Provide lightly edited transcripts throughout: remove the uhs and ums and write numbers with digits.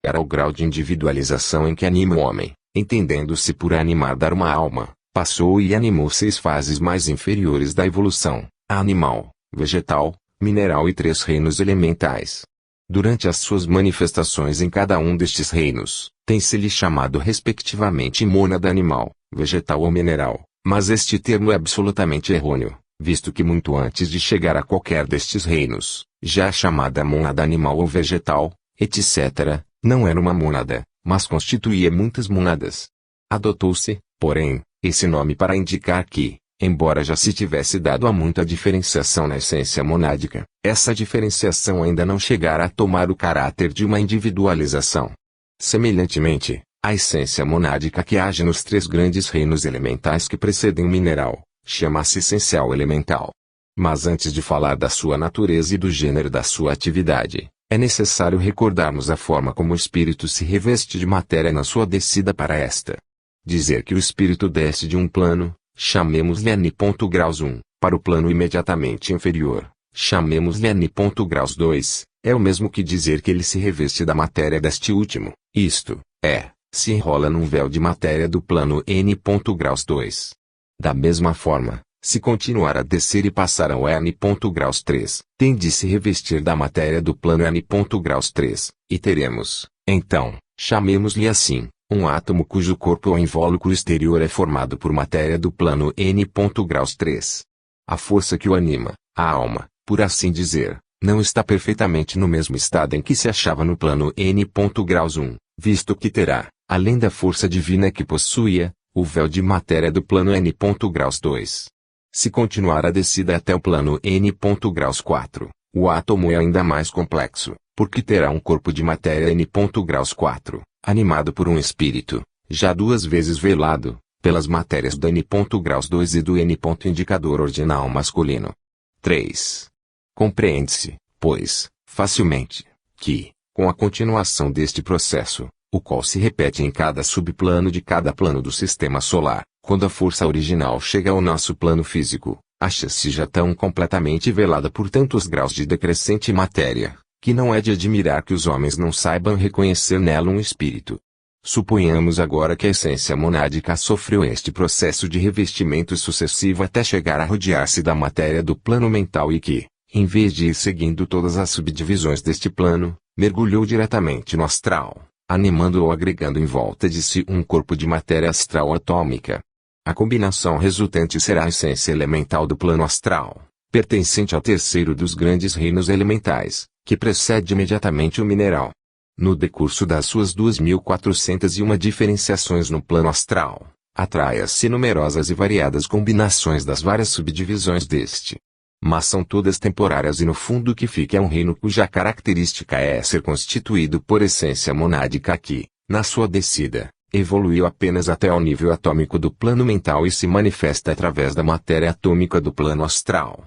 Era o grau de individualização em que anima o homem, entendendo-se por animar dar uma alma, passou e animou 6 fases mais inferiores da evolução: animal, vegetal, mineral e 3 reinos elementais. Durante as suas manifestações em cada um destes reinos, tem-se-lhe chamado respectivamente mônada animal, vegetal ou mineral, mas este termo é absolutamente errôneo, visto que muito antes de chegar a qualquer destes reinos, já a chamada mônada animal ou vegetal, etc., não era uma mônada, mas constituía muitas mônadas. Adotou-se, porém, esse nome para indicar que, embora já se tivesse dado há muita diferenciação na essência monádica, essa diferenciação ainda não chegara a tomar o caráter de uma individualização. Semelhantemente, a essência monádica que age nos 3 grandes reinos elementais que precedem o mineral, chama-se essencial elemental. Mas antes de falar da sua natureza e do gênero da sua atividade, é necessário recordarmos a forma como o espírito se reveste de matéria na sua descida para esta. Dizer que o espírito desce de um plano, chamemos-lhe n. graus 1, para o plano imediatamente inferior, chamemos-lhe n. graus 2, é o mesmo que dizer que ele se reveste da matéria deste último, isto é, se enrola num véu de matéria do plano n. graus 2. Da mesma forma, se continuar a descer e passar ao n. graus 3, tem de se revestir da matéria do plano n. graus 3, e teremos, então, chamemos-lhe assim, um átomo cujo corpo ou invólucro exterior é formado por matéria do plano n. graus 3. A força que o anima, a alma, por assim dizer, não está perfeitamente no mesmo estado em que se achava no plano n. graus 1, visto que terá, além da força divina que possuía, o véu de matéria do plano n. graus 2. Se continuar a descida até o plano n. graus 4, o átomo é ainda mais complexo, porque terá um corpo de matéria n. graus 4, animado por um espírito, já 2 vezes velado, pelas matérias do n. graus 2 e do n. indicador ordinal masculino. 3. Compreende-se, pois, facilmente, que, com a continuação deste processo, o qual se repete em cada subplano de cada plano do sistema solar, quando a força original chega ao nosso plano físico, acha-se já tão completamente velada por tantos graus de decrescente matéria, que não é de admirar que os homens não saibam reconhecer nela um espírito. Suponhamos agora que a essência monádica sofreu este processo de revestimento sucessivo até chegar a rodear-se da matéria do plano mental e que, em vez de ir seguindo todas as subdivisões deste plano, mergulhou diretamente no astral, animando ou agregando em volta de si um corpo de matéria astral atômica. A combinação resultante será a essência elemental do plano astral, pertencente ao terceiro dos grandes reinos elementais, que precede imediatamente o mineral. No decurso das suas 2.401 diferenciações no plano astral, atrai-se numerosas e variadas combinações das várias subdivisões deste. Mas são todas temporárias e no fundo o que fica é um reino cuja característica é ser constituído por essência monádica que, na sua descida, evoluiu apenas até ao nível atômico do plano mental e se manifesta através da matéria atômica do plano astral.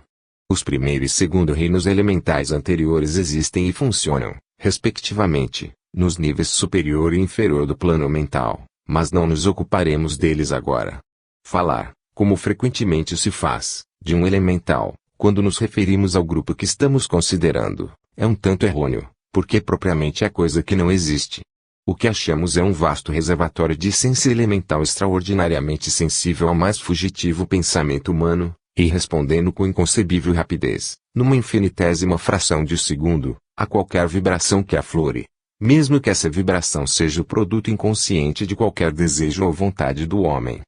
Os primeiro e segundo reinos elementais anteriores existem e funcionam, respectivamente, nos níveis superior e inferior do plano mental, mas não nos ocuparemos deles agora. Falar, como frequentemente se faz, de um elemental, quando nos referimos ao grupo que estamos considerando, é um tanto errôneo, porque propriamente é coisa que não existe. O que achamos é um vasto reservatório de essência elemental extraordinariamente sensível ao mais fugitivo pensamento humano, e respondendo com inconcebível rapidez, numa infinitésima fração de segundo, a qualquer vibração que aflore. Mesmo que essa vibração seja o produto inconsciente de qualquer desejo ou vontade do homem.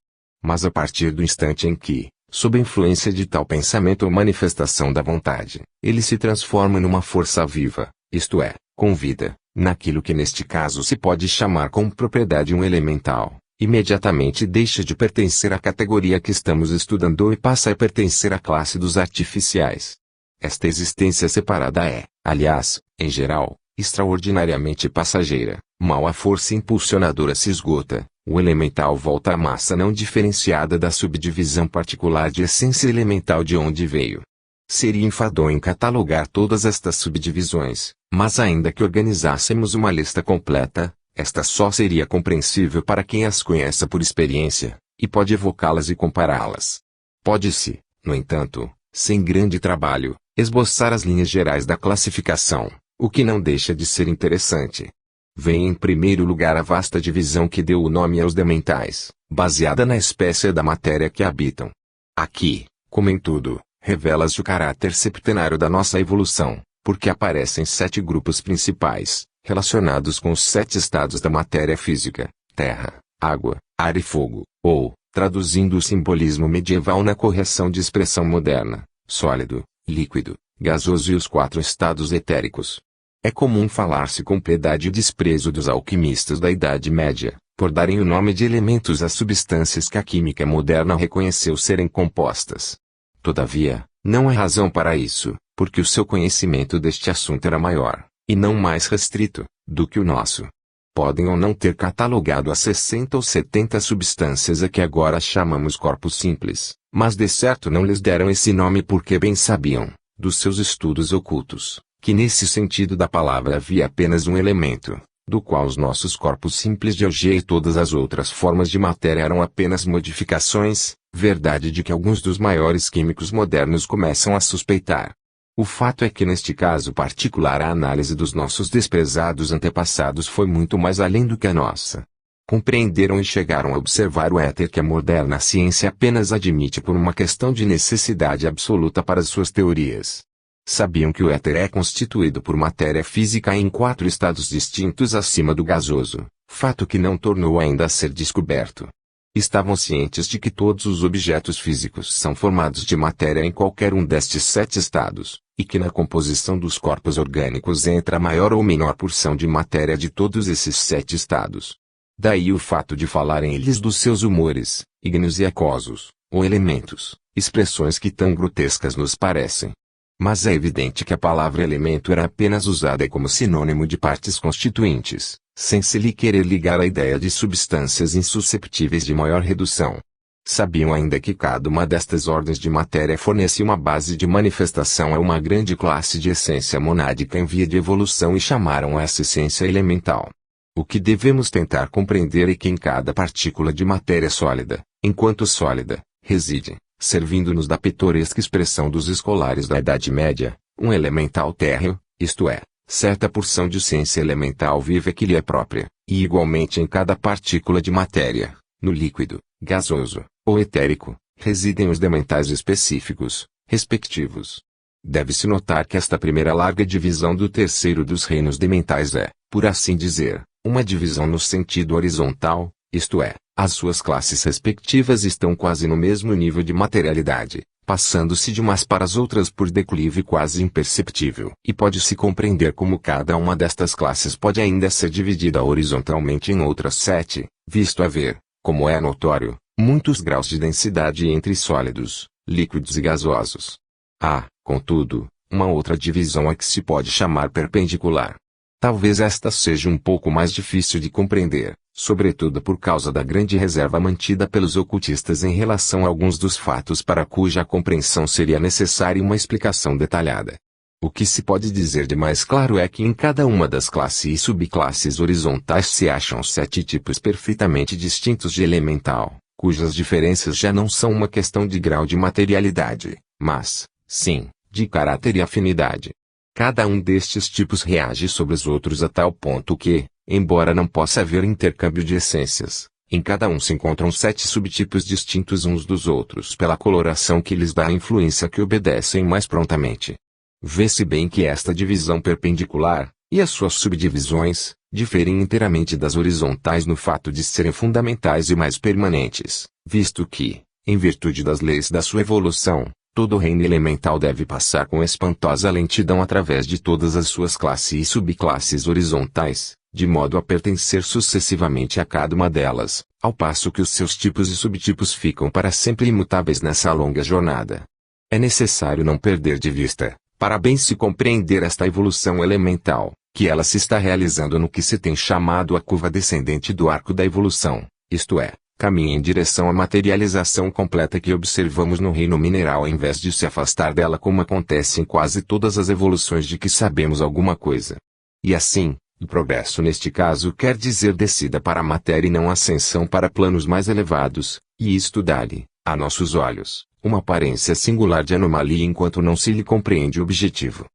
Mas a partir do instante em que, sob a influência de tal pensamento ou manifestação da vontade, ele se transforma numa força viva, isto é, com vida, naquilo que neste caso se pode chamar com propriedade um elemental, imediatamente deixa de pertencer à categoria que estamos estudando e passa a pertencer à classe dos artificiais. Esta existência separada é, aliás, em geral, extraordinariamente passageira. Mal a força impulsionadora se esgota, o elemental volta à massa não diferenciada da subdivisão particular de essência elemental de onde veio. Seria enfadonho catalogar todas estas subdivisões, mas ainda que organizássemos uma lista completa, esta só seria compreensível para quem as conheça por experiência, e pode evocá-las e compará-las. Pode-se, no entanto, sem grande trabalho, esboçar as linhas gerais da classificação, o que não deixa de ser interessante. Vem em primeiro lugar a vasta divisão que deu o nome aos dementais, baseada na espécie da matéria que habitam. Aqui, como em tudo, revela-se o caráter septenário da nossa evolução, porque aparecem 7 grupos principais, relacionados com os 7 estados da matéria física: terra, água, ar e fogo, ou, traduzindo o simbolismo medieval na correção de expressão moderna, sólido, líquido, gasoso e os 4 estados etéricos. É comum falar-se com piedade e desprezo dos alquimistas da Idade Média, por darem o nome de elementos às substâncias que a química moderna reconheceu serem compostas. Todavia, não há razão para isso, porque o seu conhecimento deste assunto era maior, e não mais restrito, do que o nosso. Podem ou não ter catalogado as 60 ou 70 substâncias a que agora chamamos corpos simples, mas de certo não lhes deram esse nome porque bem sabiam, dos seus estudos ocultos, que nesse sentido da palavra havia apenas um elemento, do qual os nossos corpos simples de hoje e todas as outras formas de matéria eram apenas modificações, verdade de que alguns dos maiores químicos modernos começam a suspeitar. O fato é que neste caso particular a análise dos nossos desprezados antepassados foi muito mais além do que a nossa. Compreenderam e chegaram a observar o éter que a moderna ciência apenas admite por uma questão de necessidade absoluta para as suas teorias. Sabiam que o éter é constituído por matéria física em 4 estados distintos acima do gasoso, fato que não tornou ainda a ser descoberto. Estavam cientes de que todos os objetos físicos são formados de matéria em qualquer um destes 7 estados, e que na composição dos corpos orgânicos entra a maior ou menor porção de matéria de todos esses 7 estados. Daí o fato de falarem eles dos seus humores, ígneos e aquosos, ou elementos, expressões que tão grotescas nos parecem. Mas é evidente que a palavra elemento era apenas usada como sinônimo de partes constituintes, sem se lhe querer ligar a ideia de substâncias insusceptíveis de maior redução. Sabiam ainda que cada uma destas ordens de matéria fornecia uma base de manifestação a uma grande classe de essência monádica em via de evolução e chamaram essa essência elemental. O que devemos tentar compreender é que em cada partícula de matéria sólida, enquanto sólida, reside, servindo-nos da pitoresca expressão dos escolares da Idade Média, um elemental térreo, isto é, certa porção de ciência elemental viva que lhe é própria, e igualmente em cada partícula de matéria, no líquido, gasoso, ou etérico, residem os dementais específicos, respectivos. Deve-se notar que esta primeira larga divisão do terceiro dos reinos dementais é, por assim dizer, uma divisão no sentido horizontal, isto é, as suas classes respectivas estão quase no mesmo nível de materialidade, passando-se de umas para as outras por declive quase imperceptível. E pode-se compreender como cada uma destas classes pode ainda ser dividida horizontalmente em outras 7, visto haver, como é notório, muitos graus de densidade entre sólidos, líquidos e gasosos. Há, contudo, uma outra divisão a que se pode chamar perpendicular. Talvez esta seja um pouco mais difícil de compreender, sobretudo por causa da grande reserva mantida pelos ocultistas em relação a alguns dos fatos para cuja compreensão seria necessária uma explicação detalhada. O que se pode dizer de mais claro é que em cada uma das classes e subclasses horizontais se acham 7 tipos perfeitamente distintos de elemental, cujas diferenças já não são uma questão de grau de materialidade, mas, sim, de caráter e afinidade. Cada um destes tipos reage sobre os outros a tal ponto que, embora não possa haver intercâmbio de essências, em cada um se encontram 7 subtipos distintos uns dos outros pela coloração que lhes dá a influência que obedecem mais prontamente. Vê-se bem que esta divisão perpendicular, e as suas subdivisões, diferem inteiramente das horizontais no fato de serem fundamentais e mais permanentes, visto que, em virtude das leis da sua evolução, todo reino elemental deve passar com espantosa lentidão através de todas as suas classes e subclasses horizontais, de modo a pertencer sucessivamente a cada uma delas, ao passo que os seus tipos e subtipos ficam para sempre imutáveis nessa longa jornada. É necessário não perder de vista, para bem se compreender esta evolução elemental, que ela se está realizando no que se tem chamado a curva descendente do arco da evolução, isto é, caminha em direção à materialização completa que observamos no reino mineral em vez de se afastar dela como acontece em quase todas as evoluções de que sabemos alguma coisa. E assim, o progresso neste caso quer dizer descida para a matéria e não ascensão para planos mais elevados, e isto dá-lhe, a nossos olhos, uma aparência singular de anomalia enquanto não se lhe compreende o objetivo.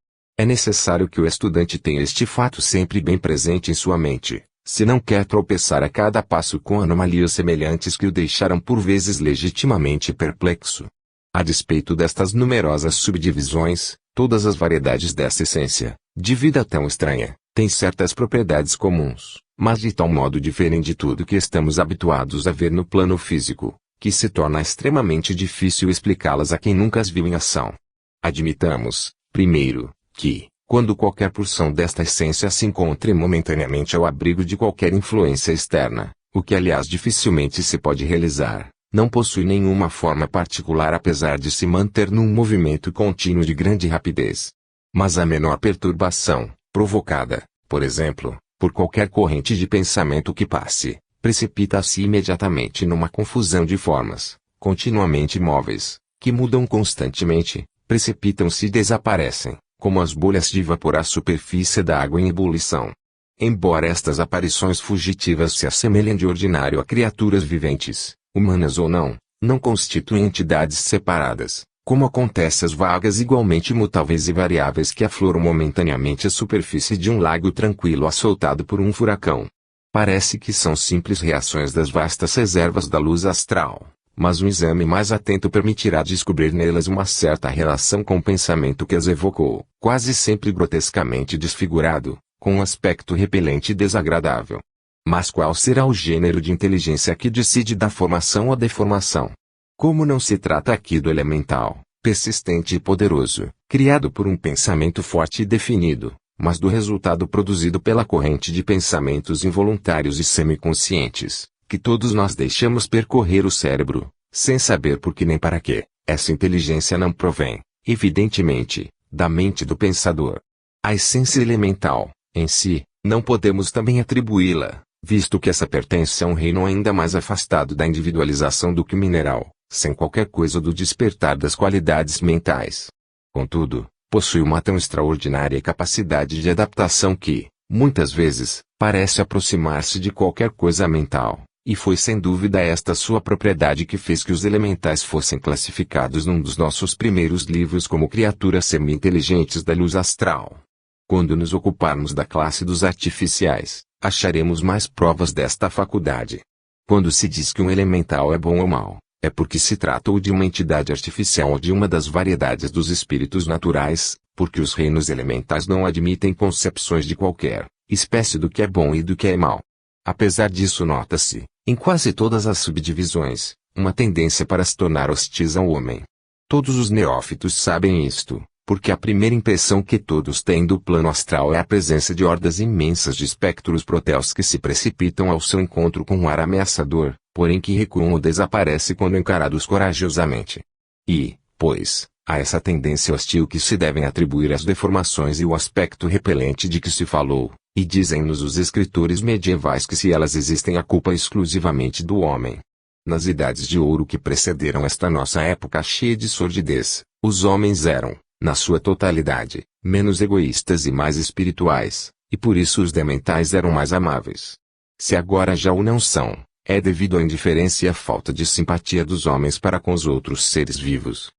É necessário que o estudante tenha este fato sempre bem presente em sua mente, se não quer tropeçar a cada passo com anomalias semelhantes que o deixaram por vezes legitimamente perplexo. A despeito destas numerosas subdivisões, todas as variedades dessa essência, de vida tão estranha, têm certas propriedades comuns, mas de tal modo diferem de tudo que estamos habituados a ver no plano físico, que se torna extremamente difícil explicá-las a quem nunca as viu em ação. Admitamos, primeiro, que, quando qualquer porção desta essência se encontre momentaneamente ao abrigo de qualquer influência externa, o que aliás dificilmente se pode realizar, não possui nenhuma forma particular apesar de se manter num movimento contínuo de grande rapidez. Mas a menor perturbação, provocada, por exemplo, por qualquer corrente de pensamento que passe, precipita-se imediatamente numa confusão de formas, continuamente móveis, que mudam constantemente, precipitam-se e desaparecem, como as bolhas de vapor à superfície da água em ebulição. Embora estas aparições fugitivas se assemelhem de ordinário a criaturas viventes, humanas ou não, não constituem entidades separadas, como acontece às vagas igualmente mutáveis e variáveis que afloram momentaneamente a superfície de um lago tranquilo assoltado por um furacão. Parece que são simples reações das vastas reservas da luz astral, mas um exame mais atento permitirá descobrir nelas uma certa relação com o pensamento que as evocou, quase sempre grotescamente desfigurado, com um aspecto repelente e desagradável. Mas qual será o gênero de inteligência que decide da formação ou deformação? Como não se trata aqui do elemental, persistente e poderoso, criado por um pensamento forte e definido, mas do resultado produzido pela corrente de pensamentos involuntários e semiconscientes, que todos nós deixamos percorrer o cérebro, sem saber por que nem para quê, essa inteligência não provém, evidentemente, da mente do pensador. A essência elemental, em si, não podemos também atribuí-la, visto que essa pertence a um reino ainda mais afastado da individualização do que o mineral, sem qualquer coisa do despertar das qualidades mentais. Contudo, possui uma tão extraordinária capacidade de adaptação que, muitas vezes, parece aproximar-se de qualquer coisa mental, e foi sem dúvida esta sua propriedade que fez que os elementais fossem classificados num dos nossos primeiros livros como criaturas semi-inteligentes da luz astral. Quando nos ocuparmos da classe dos artificiais, acharemos mais provas desta faculdade. Quando se diz que um elemental é bom ou mau, é porque se trata ou de uma entidade artificial ou de uma das variedades dos espíritos naturais, porque os reinos elementais não admitem concepções de qualquer espécie do que é bom e do que é mau. Apesar disso nota-se, em quase todas as subdivisões, uma tendência para se tornar hostis ao homem. Todos os neófitos sabem isto, porque a primeira impressão que todos têm do plano astral é a presença de hordas imensas de espectros proteus que se precipitam ao seu encontro com um ar ameaçador, porém que recuam ou desaparecem quando encarados corajosamente. E, pois, a essa tendência hostil que se devem atribuir as deformações e o aspecto repelente de que se falou, e dizem-nos os escritores medievais que se elas existem a culpa é exclusivamente do homem. Nas idades de ouro que precederam esta nossa época cheia de sordidez, os homens eram, na sua totalidade, menos egoístas e mais espirituais, e por isso os dementais eram mais amáveis. Se agora já o não são, é devido à indiferença e à falta de simpatia dos homens para com os outros seres vivos.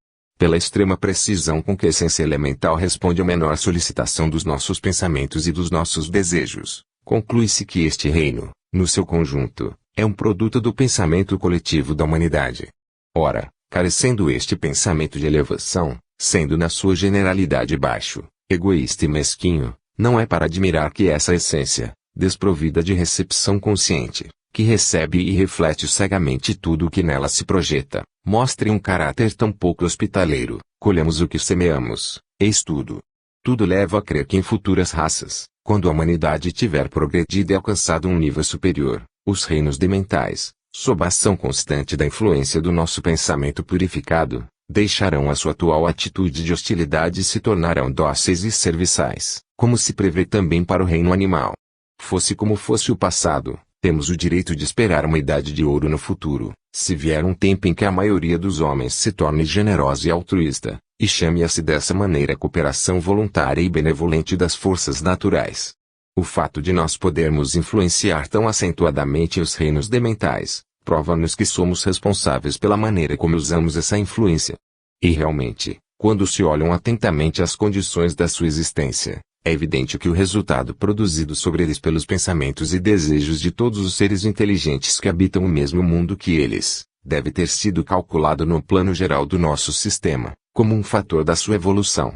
Pela extrema precisão com que a essência elemental responde à menor solicitação dos nossos pensamentos e dos nossos desejos, conclui-se que este reino, no seu conjunto, é um produto do pensamento coletivo da humanidade. Ora, carecendo este pensamento de elevação, sendo na sua generalidade baixo, egoísta e mesquinho, não é para admirar que essa essência, desprovida de recepção consciente, que recebe e reflete cegamente tudo o que nela se projeta, mostre um caráter tão pouco hospitaleiro. Colhemos o que semeamos, eis tudo. Tudo leva a crer que em futuras raças, quando a humanidade tiver progredido e alcançado um nível superior, os reinos dementais, sob a ação constante da influência do nosso pensamento purificado, deixarão a sua atual atitude de hostilidade e se tornarão dóceis e serviçais, como se prevê também para o reino animal. Fosse como fosse o passado, temos o direito de esperar uma idade de ouro no futuro, se vier um tempo em que a maioria dos homens se torne generosa e altruísta, e chame-se dessa maneira a cooperação voluntária e benevolente das forças naturais. O fato de nós podermos influenciar tão acentuadamente os reinos dementais, prova-nos que somos responsáveis pela maneira como usamos essa influência. E realmente, Quando se olham atentamente as condições da sua existência, é evidente que o resultado produzido sobre eles pelos pensamentos e desejos de todos os seres inteligentes que habitam o mesmo mundo que eles, deve ter sido calculado no plano geral do nosso sistema, como um fator da sua evolução.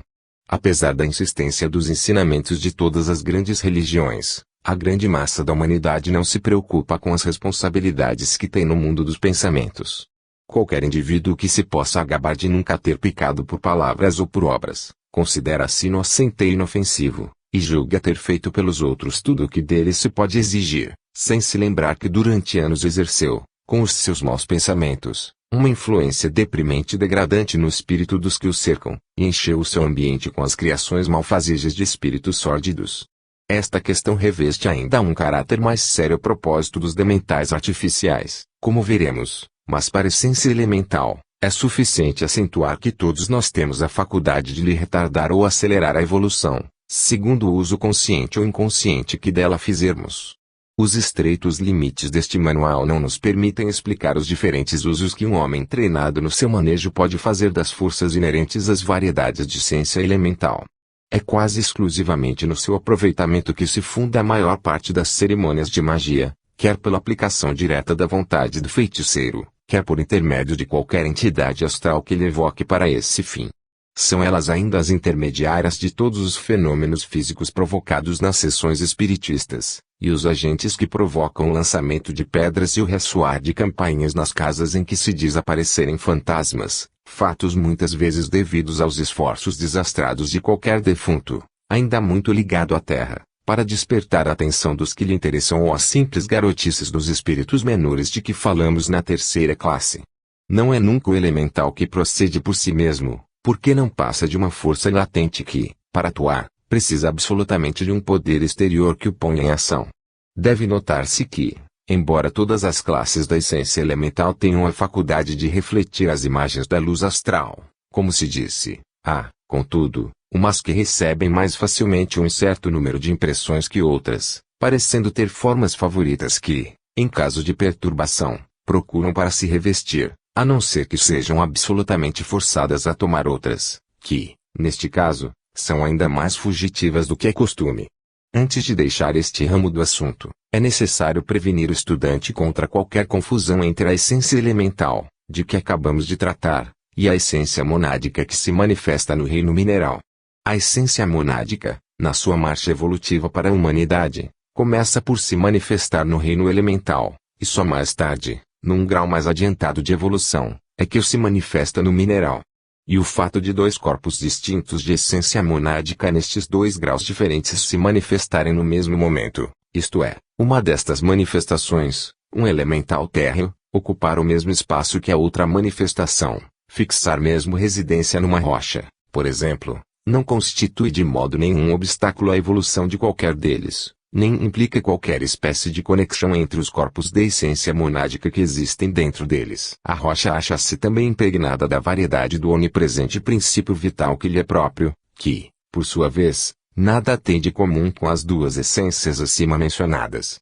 Apesar da insistência dos ensinamentos de todas as grandes religiões, a grande massa da humanidade não se preocupa com as responsabilidades que tem no mundo dos pensamentos. Qualquer indivíduo que se possa gabar de nunca ter pecado por palavras ou por obras, considera-se inocente e inofensivo, e julga ter feito pelos outros tudo o que dele se pode exigir, sem se lembrar que durante anos exerceu, com os seus maus pensamentos, uma influência deprimente e degradante no espírito dos que o cercam, e encheu o seu ambiente com as criações malfazejas de espíritos sórdidos. Esta questão reveste ainda um caráter mais sério a propósito dos dementais artificiais, como veremos, mas para a essência elemental, é suficiente acentuar que todos nós temos a faculdade de lhe retardar ou acelerar a evolução, segundo o uso consciente ou inconsciente que dela fizermos. Os estreitos limites deste manual não nos permitem explicar os diferentes usos que um homem treinado no seu manejo pode fazer das forças inerentes às variedades de ciência elemental. É quase exclusivamente no seu aproveitamento que se funda a maior parte das cerimônias de magia, quer pela aplicação direta da vontade do feiticeiro, quer por intermédio de qualquer entidade astral que lhe evoque para esse fim. São elas ainda as intermediárias de todos os fenômenos físicos provocados nas sessões espiritistas, e os agentes que provocam o lançamento de pedras e o ressoar de campainhas nas casas em que se diz aparecerem fantasmas, fatos muitas vezes devidos aos esforços desastrados de qualquer defunto, ainda muito ligado à terra, para despertar a atenção dos que lhe interessam ou às simples garotices dos espíritos menores de que falamos na terceira classe. Não é nunca o elemental que procede por si mesmo, porque não passa de uma força latente que, para atuar, precisa absolutamente de um poder exterior que o ponha em ação. Deve notar-se que, embora todas as classes da essência elemental tenham a faculdade de refletir as imagens da luz astral, como se disse, há, contudo, umas que recebem mais facilmente um certo número de impressões que outras, parecendo ter formas favoritas que, em caso de perturbação, procuram para se revestir, a não ser que sejam absolutamente forçadas a tomar outras, que, neste caso, são ainda mais fugitivas do que é costume. Antes de deixar este ramo do assunto, é necessário prevenir o estudante contra qualquer confusão entre a essência elemental, de que acabamos de tratar, e a essência monádica que se manifesta no reino mineral. A essência monádica, na sua marcha evolutiva para a humanidade, começa por se manifestar no reino elemental, e só mais tarde, num grau mais adiantado de evolução, é que se manifesta no mineral. E o fato de dois corpos distintos de essência monádica nestes dois graus diferentes se manifestarem no mesmo momento, isto é, uma destas manifestações, um elemental térreo, ocupar o mesmo espaço que a outra manifestação, fixar mesmo residência numa rocha, por exemplo, não constitui de modo nenhum obstáculo à evolução de qualquer deles, nem implica qualquer espécie de conexão entre os corpos de essência monádica que existem dentro deles. A rocha acha-se também impregnada da variedade do onipresente princípio vital que lhe é próprio, que, por sua vez, nada tem de comum com as duas essências acima mencionadas.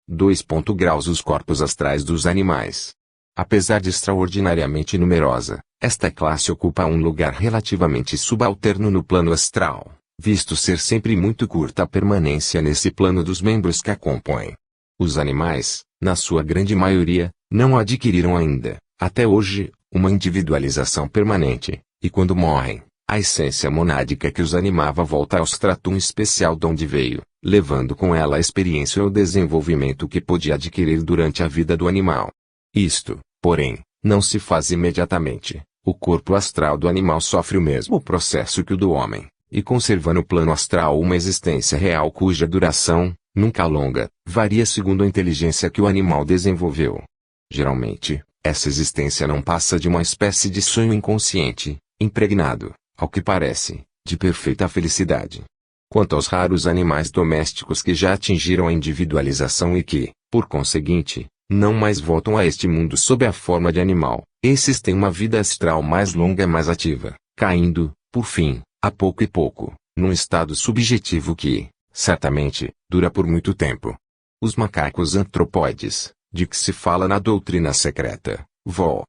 2. Graus. Os corpos astrais dos animais. Apesar de extraordinariamente numerosa, esta classe ocupa um lugar relativamente subalterno no plano astral, visto ser sempre muito curta a permanência nesse plano dos membros que a compõem. Os animais, na sua grande maioria, não adquiriram ainda, até hoje, uma individualização permanente, e quando morrem, a essência monádica que os animava volta ao stratum especial de onde veio, levando com ela a experiência ou desenvolvimento que podia adquirir durante a vida do animal. Isto, porém, não se faz imediatamente. O corpo astral do animal sofre o mesmo processo que o do homem, e conserva no plano astral uma existência real cuja duração, nunca longa, varia segundo a inteligência que o animal desenvolveu. Geralmente, essa existência não passa de uma espécie de sonho inconsciente, impregnado, ao que parece, de perfeita felicidade. Quanto aos raros animais domésticos que já atingiram a individualização e que, por conseguinte, não mais voltam a este mundo sob a forma de animal, esses têm uma vida astral mais longa e mais ativa, caindo, por fim, a pouco e pouco, num estado subjetivo que, certamente, dura por muito tempo. Os macacos antropóides, de que se fala na doutrina secreta, Vol.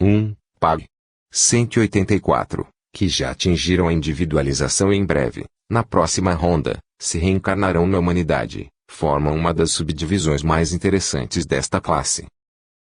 1, Pag. 184, que já atingiram a individualização e em breve, na próxima ronda, se reencarnarão na humanidade, formam uma das subdivisões mais interessantes desta classe.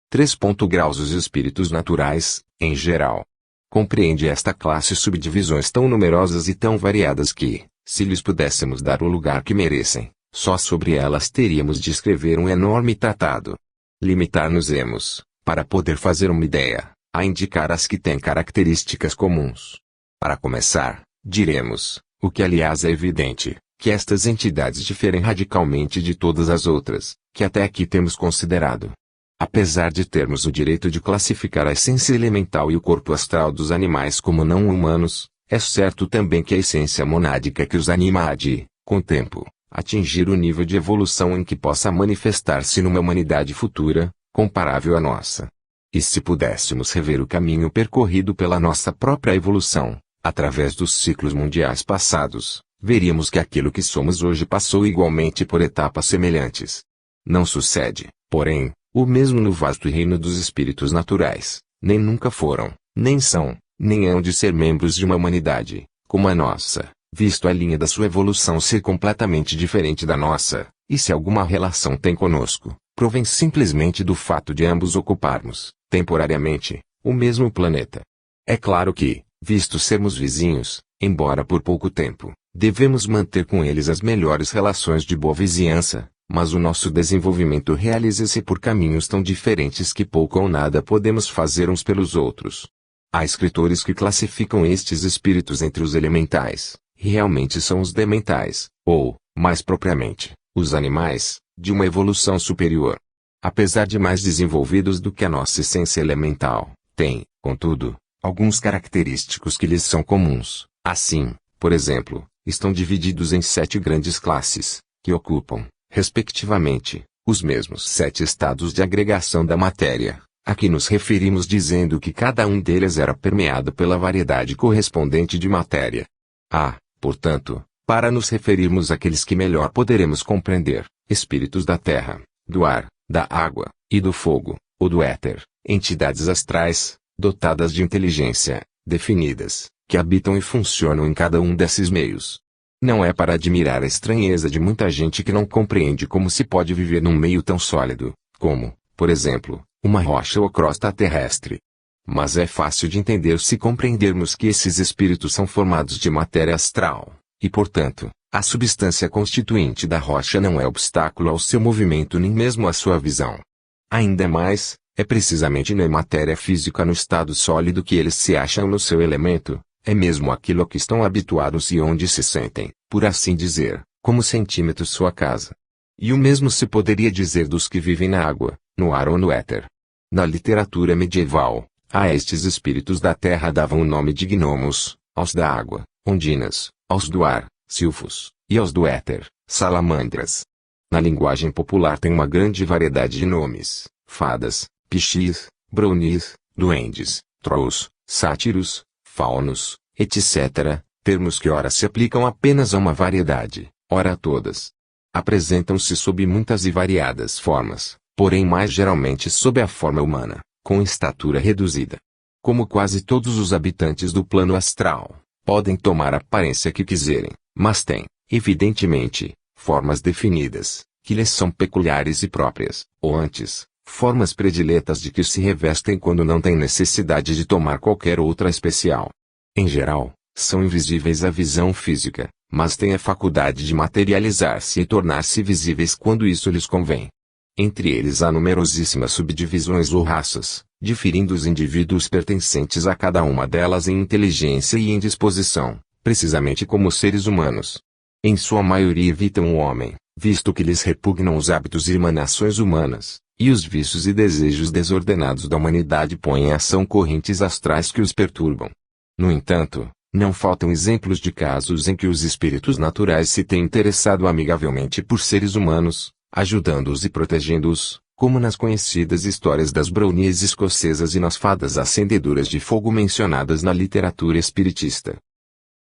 3. Graus. Os espíritos naturais, em geral. Compreende esta classe subdivisões tão numerosas e tão variadas que, se lhes pudéssemos dar o lugar que merecem, só sobre elas teríamos de escrever um enorme tratado. Limitar-nos-emos, para poder fazer uma ideia, a indicar as que têm características comuns. Para começar, diremos, o que aliás é evidente, que estas entidades diferem radicalmente de todas as outras, que até aqui temos considerado. Apesar de termos o direito de classificar a essência elemental e o corpo astral dos animais como não humanos, é certo também que a essência monádica que os anima há de, com o tempo, atingir o nível de evolução em que possa manifestar-se numa humanidade futura, comparável à nossa. E se pudéssemos rever o caminho percorrido pela nossa própria evolução, através dos ciclos mundiais passados, veríamos que aquilo que somos hoje passou igualmente por etapas semelhantes. Não sucede, porém, o mesmo no vasto reino dos espíritos naturais, nem nunca foram, nem são, nem hão de ser membros de uma humanidade, como a nossa, visto a linha da sua evolução ser completamente diferente da nossa, e se alguma relação tem conosco, provém simplesmente do fato de ambos ocuparmos, temporariamente, o mesmo planeta. É claro que, visto sermos vizinhos, embora por pouco tempo, devemos manter com eles as melhores relações de boa vizinhança, mas o nosso desenvolvimento realiza-se por caminhos tão diferentes que pouco ou nada podemos fazer uns pelos outros. Há escritores que classificam estes espíritos entre os elementais, e realmente são os dementais, ou, mais propriamente, os animais, de uma evolução superior. Apesar de mais desenvolvidos do que a nossa essência elemental, têm, contudo, alguns característicos que lhes são comuns. Assim, por exemplo, estão divididos em 7 grandes classes, que ocupam, respectivamente, os mesmos 7 estados de agregação da matéria, a que nos referimos dizendo que cada um deles era permeado pela variedade correspondente de matéria. Há, portanto, para nos referirmos àqueles que melhor poderemos compreender, espíritos da terra, do ar, da água, e do fogo, ou do éter, entidades astrais, dotadas de inteligência, definidas, que habitam e funcionam em cada um desses meios. Não é para admirar a estranheza de muita gente que não compreende como se pode viver num meio tão sólido, como, por exemplo, uma rocha ou crosta terrestre. Mas é fácil de entender se compreendermos que esses espíritos são formados de matéria astral, e portanto, a substância constituinte da rocha não é obstáculo ao seu movimento nem mesmo à sua visão. Ainda mais, é precisamente na matéria física no estado sólido que eles se acham no seu elemento, é mesmo aquilo a que estão habituados e onde se sentem, por assim dizer, como centímetros sua casa. E o mesmo se poderia dizer dos que vivem na água, no ar ou no éter. Na literatura medieval, a estes espíritos da terra davam o nome de gnomos, aos da água, ondinas, aos do ar, silfos, e aos do éter, salamandras. Na linguagem popular tem uma grande variedade de nomes: fadas, pichis, brownies, duendes, trolls, sátiros, faunos, etc., termos que ora se aplicam apenas a uma variedade, ora a todas. Apresentam-se sob muitas e variadas formas, porém mais geralmente sob a forma humana, com estatura reduzida. Como quase todos os habitantes do plano astral, podem tomar a aparência que quiserem, mas têm, evidentemente, formas definidas, que lhes são peculiares e próprias, ou antes, formas prediletas de que se revestem quando não têm necessidade de tomar qualquer outra especial. Em geral, são invisíveis à visão física, mas têm a faculdade de materializar-se e tornar-se visíveis quando isso lhes convém. Entre eles há numerosíssimas subdivisões ou raças, diferindo os indivíduos pertencentes a cada uma delas em inteligência e em disposição, precisamente como os seres humanos. Em sua maioria evitam o homem, visto que lhes repugnam os hábitos e emanações humanas, e os vícios e desejos desordenados da humanidade põem em ação correntes astrais que os perturbam. No entanto, não faltam exemplos de casos em que os espíritos naturais se têm interessado amigavelmente por seres humanos, ajudando-os e protegendo-os, como nas conhecidas histórias das brownies escocesas e nas fadas acendedoras de fogo mencionadas na literatura espiritista.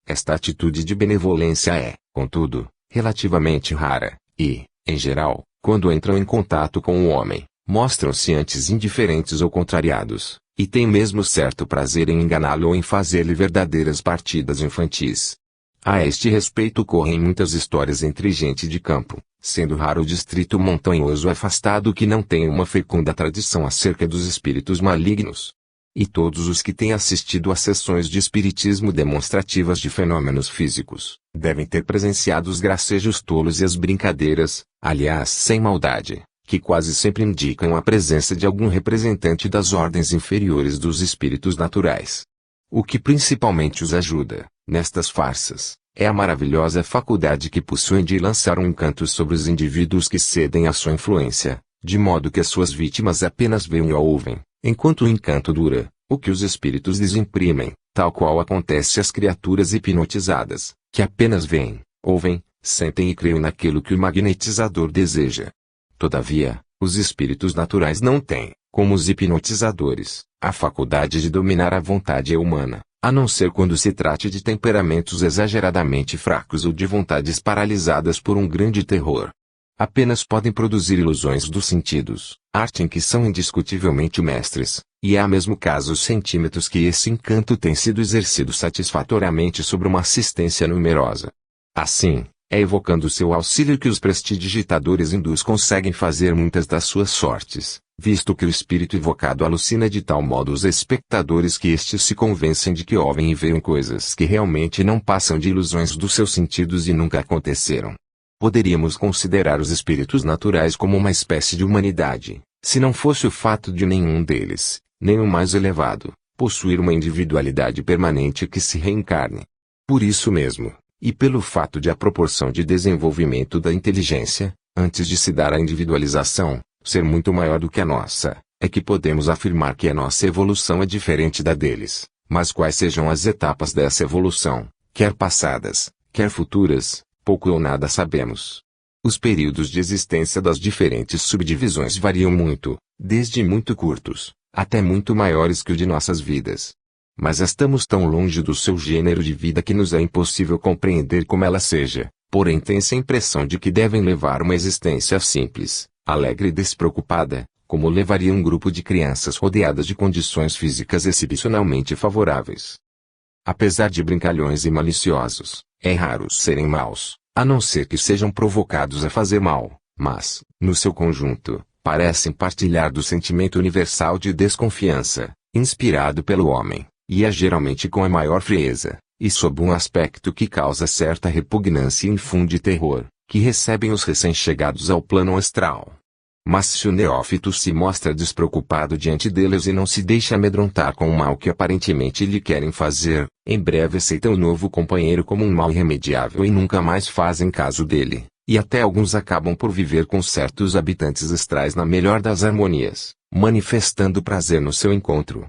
Esta atitude de benevolência é, contudo, relativamente rara, e, em geral, quando entram em contato com o homem, mostram-se antes indiferentes ou contrariados, e tem mesmo certo prazer em enganá-lo ou em fazer-lhe verdadeiras partidas infantis. A este respeito correm muitas histórias entre gente de campo, sendo raro o distrito montanhoso afastado que não tenha uma fecunda tradição acerca dos espíritos malignos. E todos os que têm assistido a sessões de espiritismo demonstrativas de fenômenos físicos, devem ter presenciado os gracejos tolos e as brincadeiras, aliás sem maldade, que quase sempre indicam a presença de algum representante das ordens inferiores dos espíritos naturais. O que principalmente os ajuda, nestas farsas, é a maravilhosa faculdade que possuem de lançar um encanto sobre os indivíduos que cedem à sua influência, de modo que as suas vítimas apenas veem e ouvem, enquanto o encanto dura, o que os espíritos lhes imprimem, tal qual acontece às criaturas hipnotizadas, que apenas veem, ouvem, sentem e creem naquilo que o magnetizador deseja. Todavia, os espíritos naturais não têm, como os hipnotizadores, a faculdade de dominar a vontade humana, a não ser quando se trate de temperamentos exageradamente fracos ou de vontades paralisadas por um grande terror. Apenas podem produzir ilusões dos sentidos, arte em que são indiscutivelmente mestres, e há mesmo casos centímetros que esse encanto tem sido exercido satisfatoriamente sobre uma assistência numerosa. Assim, é evocando seu auxílio que os prestidigitadores hindus conseguem fazer muitas das suas sortes, visto que o espírito evocado alucina de tal modo os espectadores que estes se convencem de que ouvem e veem coisas que realmente não passam de ilusões dos seus sentidos e nunca aconteceram. Poderíamos considerar os espíritos naturais como uma espécie de humanidade, se não fosse o fato de nenhum deles, nem o mais elevado, possuir uma individualidade permanente que se reencarne. Por isso mesmo, e pelo fato de a proporção de desenvolvimento da inteligência, antes de se dar a individualização, ser muito maior do que a nossa, é que podemos afirmar que a nossa evolução é diferente da deles, mas quais sejam as etapas dessa evolução, quer passadas, quer futuras, pouco ou nada sabemos. Os períodos de existência das diferentes subdivisões variam muito, desde muito curtos, até muito maiores que o de nossas vidas. Mas estamos tão longe do seu gênero de vida que nos é impossível compreender como ela seja, porém tem-se a impressão de que devem levar uma existência simples, alegre e despreocupada, como levaria um grupo de crianças rodeadas de condições físicas excepcionalmente favoráveis. Apesar de brincalhões e maliciosos, é raro serem maus, a não ser que sejam provocados a fazer mal, mas, no seu conjunto, parecem partilhar do sentimento universal de desconfiança, inspirado pelo homem, e é geralmente com a maior frieza, e sob um aspecto que causa certa repugnância e infunde terror, que recebem os recém-chegados ao plano astral. Mas se o neófito se mostra despreocupado diante deles e não se deixa amedrontar com o mal que aparentemente lhe querem fazer, em breve aceita o novo companheiro como um mal irremediável e nunca mais fazem caso dele, e até alguns acabam por viver com certos habitantes astrais na melhor das harmonias, manifestando prazer no seu encontro.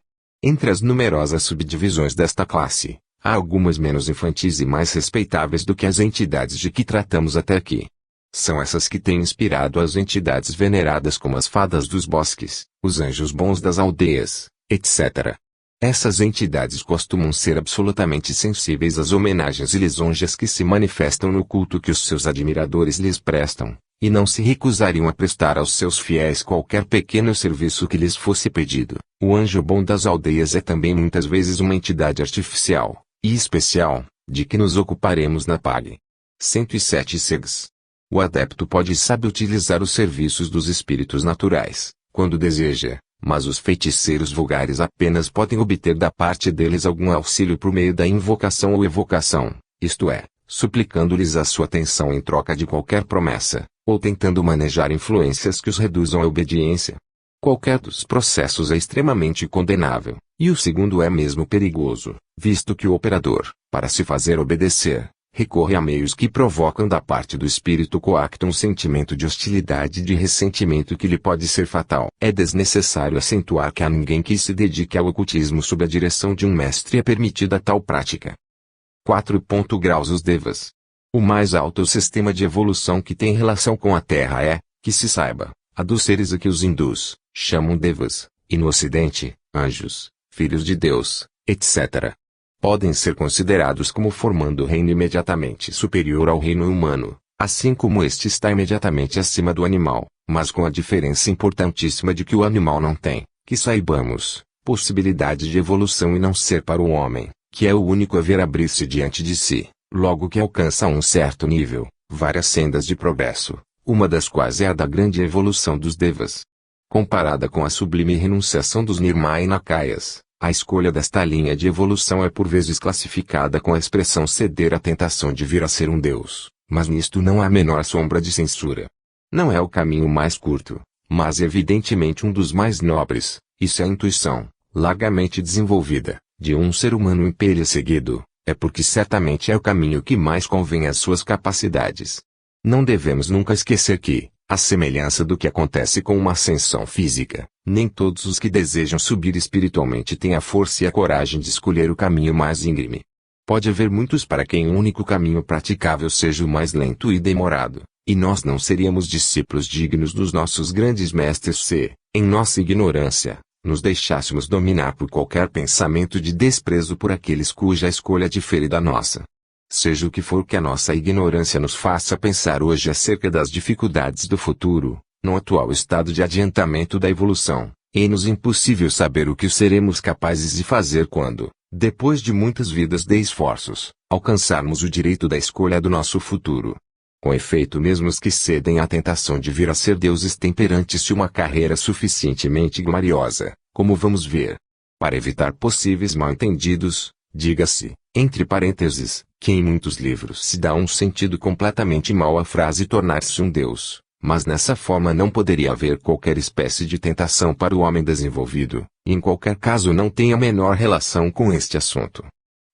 Entre as numerosas subdivisões desta classe, há algumas menos infantis e mais respeitáveis do que as entidades de que tratamos até aqui. São essas que têm inspirado as entidades veneradas como as fadas dos bosques, os anjos bons das aldeias, etc. Essas entidades costumam ser absolutamente sensíveis às homenagens e lisonjas que se manifestam no culto que os seus admiradores lhes prestam, e não se recusariam a prestar aos seus fiéis qualquer pequeno serviço que lhes fosse pedido. O anjo bom das aldeias é também muitas vezes uma entidade artificial, e especial, de que nos ocuparemos na PAG 107 segs. O adepto pode e sabe utilizar os serviços dos espíritos naturais, quando deseja, mas os feiticeiros vulgares apenas podem obter da parte deles algum auxílio por meio da invocação ou evocação, isto é, suplicando-lhes a sua atenção em troca de qualquer promessa, ou tentando manejar influências que os reduzam à obediência. Qualquer dos processos é extremamente condenável, e o segundo é mesmo perigoso, visto que o operador, para se fazer obedecer, recorre a meios que provocam da parte do espírito coacto um sentimento de hostilidade e de ressentimento que lhe pode ser fatal. É desnecessário acentuar que a ninguém que se dedique ao ocultismo sob a direção de um mestre é permitida tal prática. 4. Graus os Devas. O mais alto sistema de evolução que tem relação com a Terra é, que se saiba, a dos seres a que os hindus chamam Devas, e no Ocidente, anjos, filhos de Deus, etc. Podem ser considerados como formando o reino imediatamente superior ao reino humano, assim como este está imediatamente acima do animal, mas com a diferença importantíssima de que o animal não tem, que saibamos, possibilidade de evolução e não ser para o homem, que é o único a ver abrir-se diante de si, logo que alcança um certo nível, várias sendas de progresso, uma das quais é a da grande evolução dos devas. Comparada com a sublime renunciação dos Nirmayanakayas, a escolha desta linha de evolução é por vezes classificada com a expressão ceder à tentação de vir a ser um deus, mas nisto não há a menor sombra de censura. Não é o caminho mais curto, mas evidentemente um dos mais nobres. Isso é a intuição, largamente desenvolvida, de um ser humano seguido, é porque certamente é o caminho que mais convém às suas capacidades. Não devemos nunca esquecer que, à semelhança do que acontece com uma ascensão física, nem todos os que desejam subir espiritualmente têm a força e a coragem de escolher o caminho mais íngreme. Pode haver muitos para quem o único caminho praticável seja o mais lento e demorado, e nós não seríamos discípulos dignos dos nossos grandes mestres se, em nossa ignorância, nos deixássemos dominar por qualquer pensamento de desprezo por aqueles cuja escolha difere da nossa. Seja o que for que a nossa ignorância nos faça pensar hoje acerca das dificuldades do futuro, no atual estado de adiantamento da evolução, é-nos impossível saber o que seremos capazes de fazer quando, depois de muitas vidas de esforços, alcançarmos o direito da escolha do nosso futuro. Com efeito, mesmo os que cedem à tentação de vir a ser deuses têm perante-se uma carreira suficientemente gloriosa, como vamos ver. Para evitar possíveis mal-entendidos, diga-se, entre parênteses, que em muitos livros se dá um sentido completamente mau à frase tornar-se um deus, mas nessa forma não poderia haver qualquer espécie de tentação para o homem desenvolvido, e em qualquer caso não tem a menor relação com este assunto.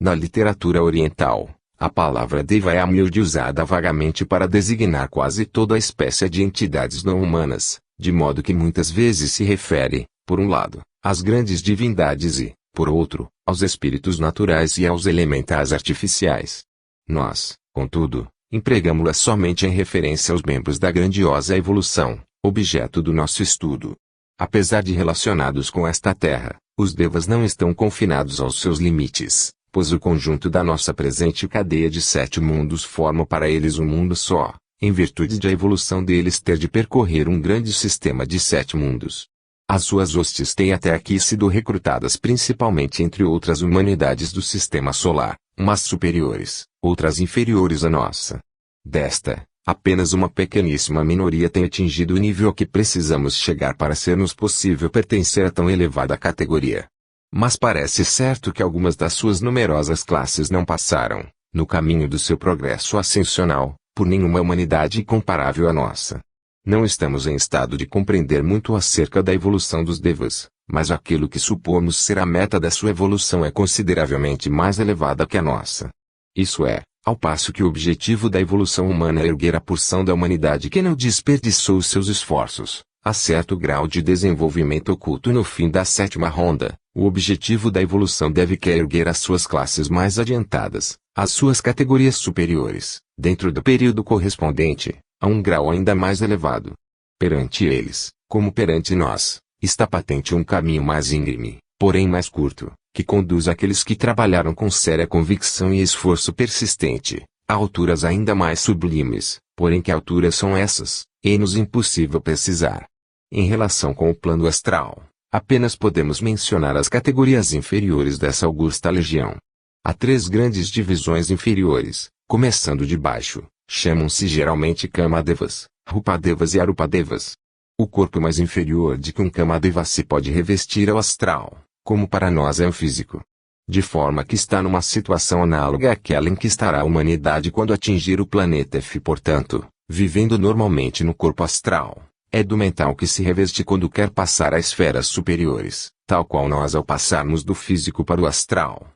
Na literatura oriental, a palavra deva é humilde usada vagamente para designar quase toda a espécie de entidades não humanas, de modo que muitas vezes se refere, por um lado, às grandes divindades e, por outro, aos espíritos naturais e aos elementais artificiais. Nós, contudo, empregamo-la somente em referência aos membros da grandiosa evolução, objeto do nosso estudo. Apesar de relacionados com esta terra, os devas não estão confinados aos seus limites, pois o conjunto da nossa presente cadeia de 7 mundos forma para eles um mundo só, em virtude de a evolução deles ter de percorrer um grande sistema de 7 mundos. As suas hostes têm até aqui sido recrutadas principalmente entre outras humanidades do sistema solar, umas superiores, outras inferiores à nossa. Desta, apenas uma pequeníssima minoria tem atingido o nível a que precisamos chegar para ser-nos possível pertencer a tão elevada categoria. Mas parece certo que algumas das suas numerosas classes não passaram, no caminho do seu progresso ascensional, por nenhuma humanidade comparável à nossa. Não estamos em estado de compreender muito acerca da evolução dos devas, mas aquilo que supomos ser a meta da sua evolução é consideravelmente mais elevada que a nossa. Isso é, ao passo que o objetivo da evolução humana é erguer a porção da humanidade que não desperdiçou seus esforços, a certo grau de desenvolvimento oculto no fim da 7ª ronda. O objetivo da evolução deve erguer as suas classes mais adiantadas, as suas categorias superiores, dentro do período correspondente, a um grau ainda mais elevado. Perante eles, como perante nós, está patente um caminho mais íngreme, porém mais curto, que conduz aqueles que trabalharam com séria convicção e esforço persistente, a alturas ainda mais sublimes, porém que alturas são essas, é-nos impossível precisar. Em relação com o plano astral, apenas podemos mencionar as categorias inferiores dessa augusta legião. Há 3 grandes divisões inferiores, começando de baixo, chamam-se geralmente Kamadevas, Rupadevas e Arupadevas. O corpo mais inferior de que um Kamadeva se pode revestir é o astral, como para nós é o físico. De forma que está numa situação análoga àquela em que estará a humanidade quando atingir o planeta F. Portanto, vivendo normalmente no corpo astral, é do mental que se reveste quando quer passar a esferas superiores, tal qual nós ao passarmos do físico para o astral.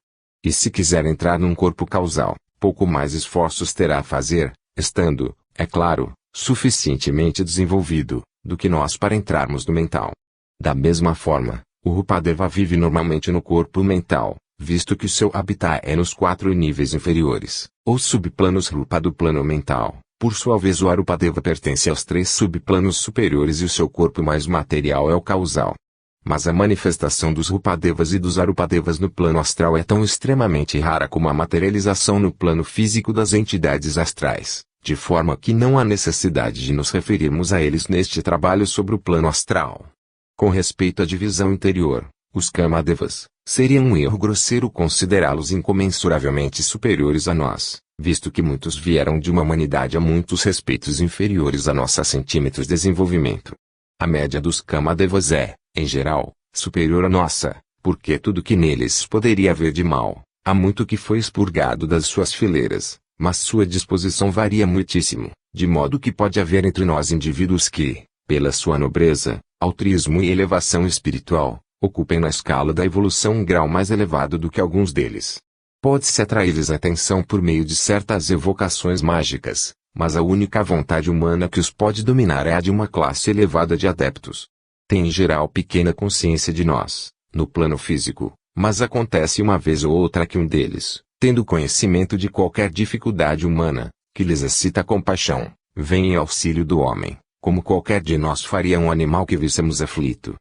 E se quiser entrar num corpo causal, pouco mais esforços terá a fazer, estando, é claro, suficientemente desenvolvido, do que nós para entrarmos no mental. Da mesma forma, o Rupadeva vive normalmente no corpo mental, visto que o seu habitat é nos 4 níveis inferiores, ou subplanos Rupa do plano mental. Por sua vez o Arupadeva pertence aos 3 subplanos superiores e o seu corpo mais material é o causal. Mas a manifestação dos Rupadevas e dos Arupadevas no plano astral é tão extremamente rara como a materialização no plano físico das entidades astrais, de forma que não há necessidade de nos referirmos a eles neste trabalho sobre o plano astral. Com respeito à divisão interior, Os Kamadevas, seria um erro grosseiro considerá-los incomensuravelmente superiores a nós, visto que muitos vieram de uma humanidade a muitos respeitos inferiores a nós a centímetros de desenvolvimento. A média dos Kamadevas é, em geral, superior à nossa, porque tudo que neles poderia haver de mal, há muito que foi expurgado das suas fileiras, mas sua disposição varia muitíssimo, de modo que pode haver entre nós indivíduos que, pela sua nobreza, altruísmo e elevação espiritual, ocupem na escala da evolução um grau mais elevado do que alguns deles. Pode-se atrair-lhes a atenção por meio de certas evocações mágicas, mas a única vontade humana que os pode dominar é a de uma classe elevada de adeptos. Tem em geral pequena consciência de nós, no plano físico, mas acontece uma vez ou outra que um deles, tendo conhecimento de qualquer dificuldade humana, que lhes excita a compaixão, vem em auxílio do homem, como qualquer de nós faria um animal que víssemos aflito.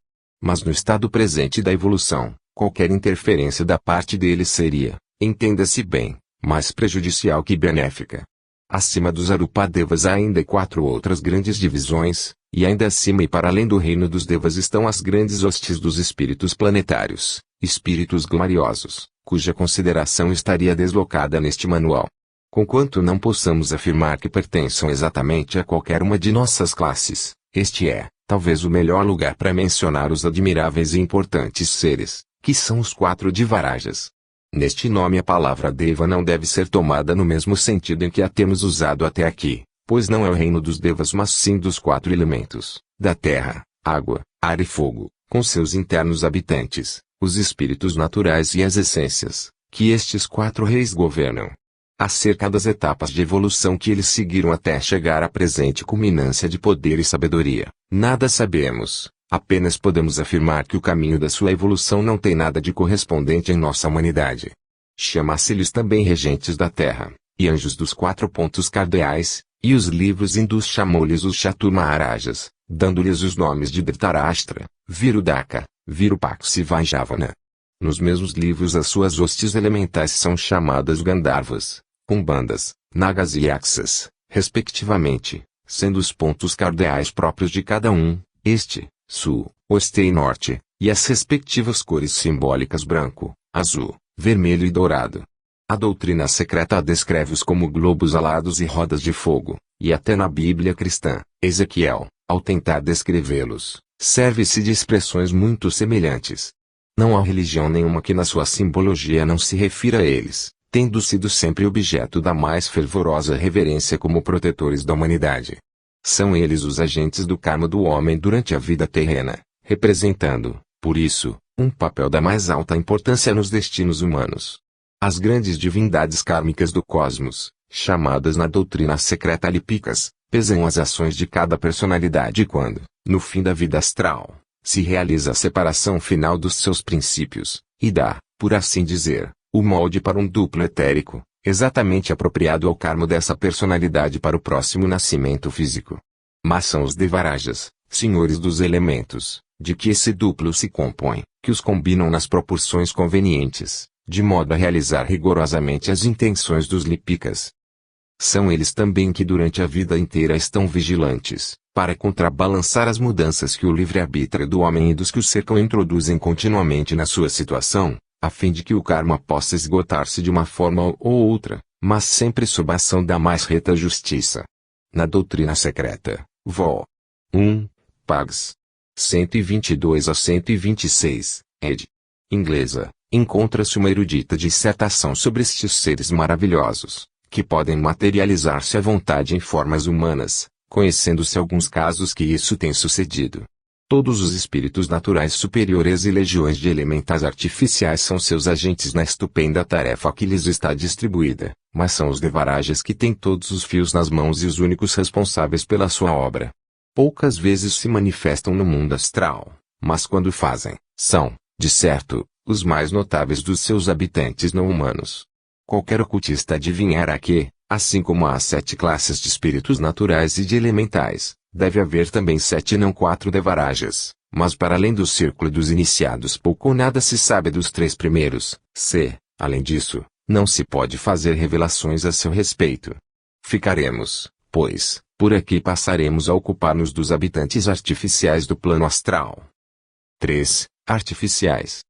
Mas no estado presente da evolução, qualquer interferência da parte deles seria, entenda-se bem, mais prejudicial que benéfica. Acima dos Arupadevas há ainda 4 outras grandes divisões, e ainda acima e para além do reino dos Devas estão as grandes hostes dos espíritos planetários, espíritos gloriosos, cuja consideração estaria deslocada neste manual. Conquanto não possamos afirmar que pertençam exatamente a qualquer uma de nossas classes, este é, talvez o melhor lugar para mencionar os admiráveis e importantes seres, que são os 4 Devarajas. Neste nome a palavra Deva não deve ser tomada no mesmo sentido em que a temos usado até aqui, pois não é o reino dos Devas mas sim dos 4 elementos, da terra, água, ar e fogo, com seus internos habitantes, os espíritos naturais e as essências, que estes 4 reis governam. Acerca das etapas de evolução que eles seguiram até chegar à presente culminância de poder e sabedoria, nada sabemos, apenas podemos afirmar que o caminho da sua evolução não tem nada de correspondente em nossa humanidade. Chama-se-lhes também regentes da terra, e anjos dos 4 pontos cardeais, e os livros hindus chamou-lhes os Chaturmaharajas, dando-lhes os nomes de Dhritarashtra, Virudaka, Virupaksha e Vajavana. Nos mesmos livros as suas hostes elementais são chamadas Gandharvas, Kumbandas, Nagas e Yaksas, respectivamente, sendo os pontos cardeais próprios de cada um, este, sul, oeste e norte, e as respectivas cores simbólicas branco, azul, vermelho e dourado. A doutrina secreta descreve-os como globos alados e rodas de fogo, e até na Bíblia cristã, Ezequiel, ao tentar descrevê-los, serve-se de expressões muito semelhantes. Não há religião nenhuma que na sua simbologia não se refira a eles, tendo sido sempre objeto da mais fervorosa reverência como protetores da humanidade. São eles os agentes do karma do homem durante a vida terrena, representando, por isso, um papel da mais alta importância nos destinos humanos. As grandes divindades kármicas do cosmos, chamadas na doutrina secreta Lipikas, pesam as ações de cada personalidade quando, no fim da vida astral, se realiza a separação final dos seus princípios, e dá, por assim dizer, o molde para um duplo etérico, exatamente apropriado ao karma dessa personalidade para o próximo nascimento físico. Mas são os Devarajas, senhores dos elementos, de que esse duplo se compõe, que os combinam nas proporções convenientes, de modo a realizar rigorosamente as intenções dos Lipikas. São eles também que durante a vida inteira estão vigilantes, para contrabalançar as mudanças que o livre-arbítrio do homem e dos que o cercam introduzem continuamente na sua situação, a fim de que o karma possa esgotar-se de uma forma ou outra, mas sempre sob a ação da mais reta justiça. Na doutrina secreta, Vol. 1, Pags. 122 a 126, ed. Inglesa, encontra-se uma erudita dissertação sobre estes seres maravilhosos, que podem materializar-se à vontade em formas humanas, conhecendo-se alguns casos que isso tem sucedido. Todos os espíritos naturais superiores e legiões de elementais artificiais são seus agentes na estupenda tarefa que lhes está distribuída, mas são os Devarajas que têm todos os fios nas mãos e os únicos responsáveis pela sua obra. Poucas vezes se manifestam no mundo astral, mas quando fazem, são, de certo, os mais notáveis dos seus habitantes não humanos. Qualquer ocultista adivinhará que, assim como há 7 classes de espíritos naturais e de elementais, deve haver também 7 e não 4 Devarajas, mas para além do círculo dos iniciados pouco ou nada se sabe dos 3 primeiros, além disso, não se pode fazer revelações a seu respeito. Ficaremos, pois, por aqui e passaremos a ocupar-nos dos habitantes artificiais do plano astral. 3. artificiais.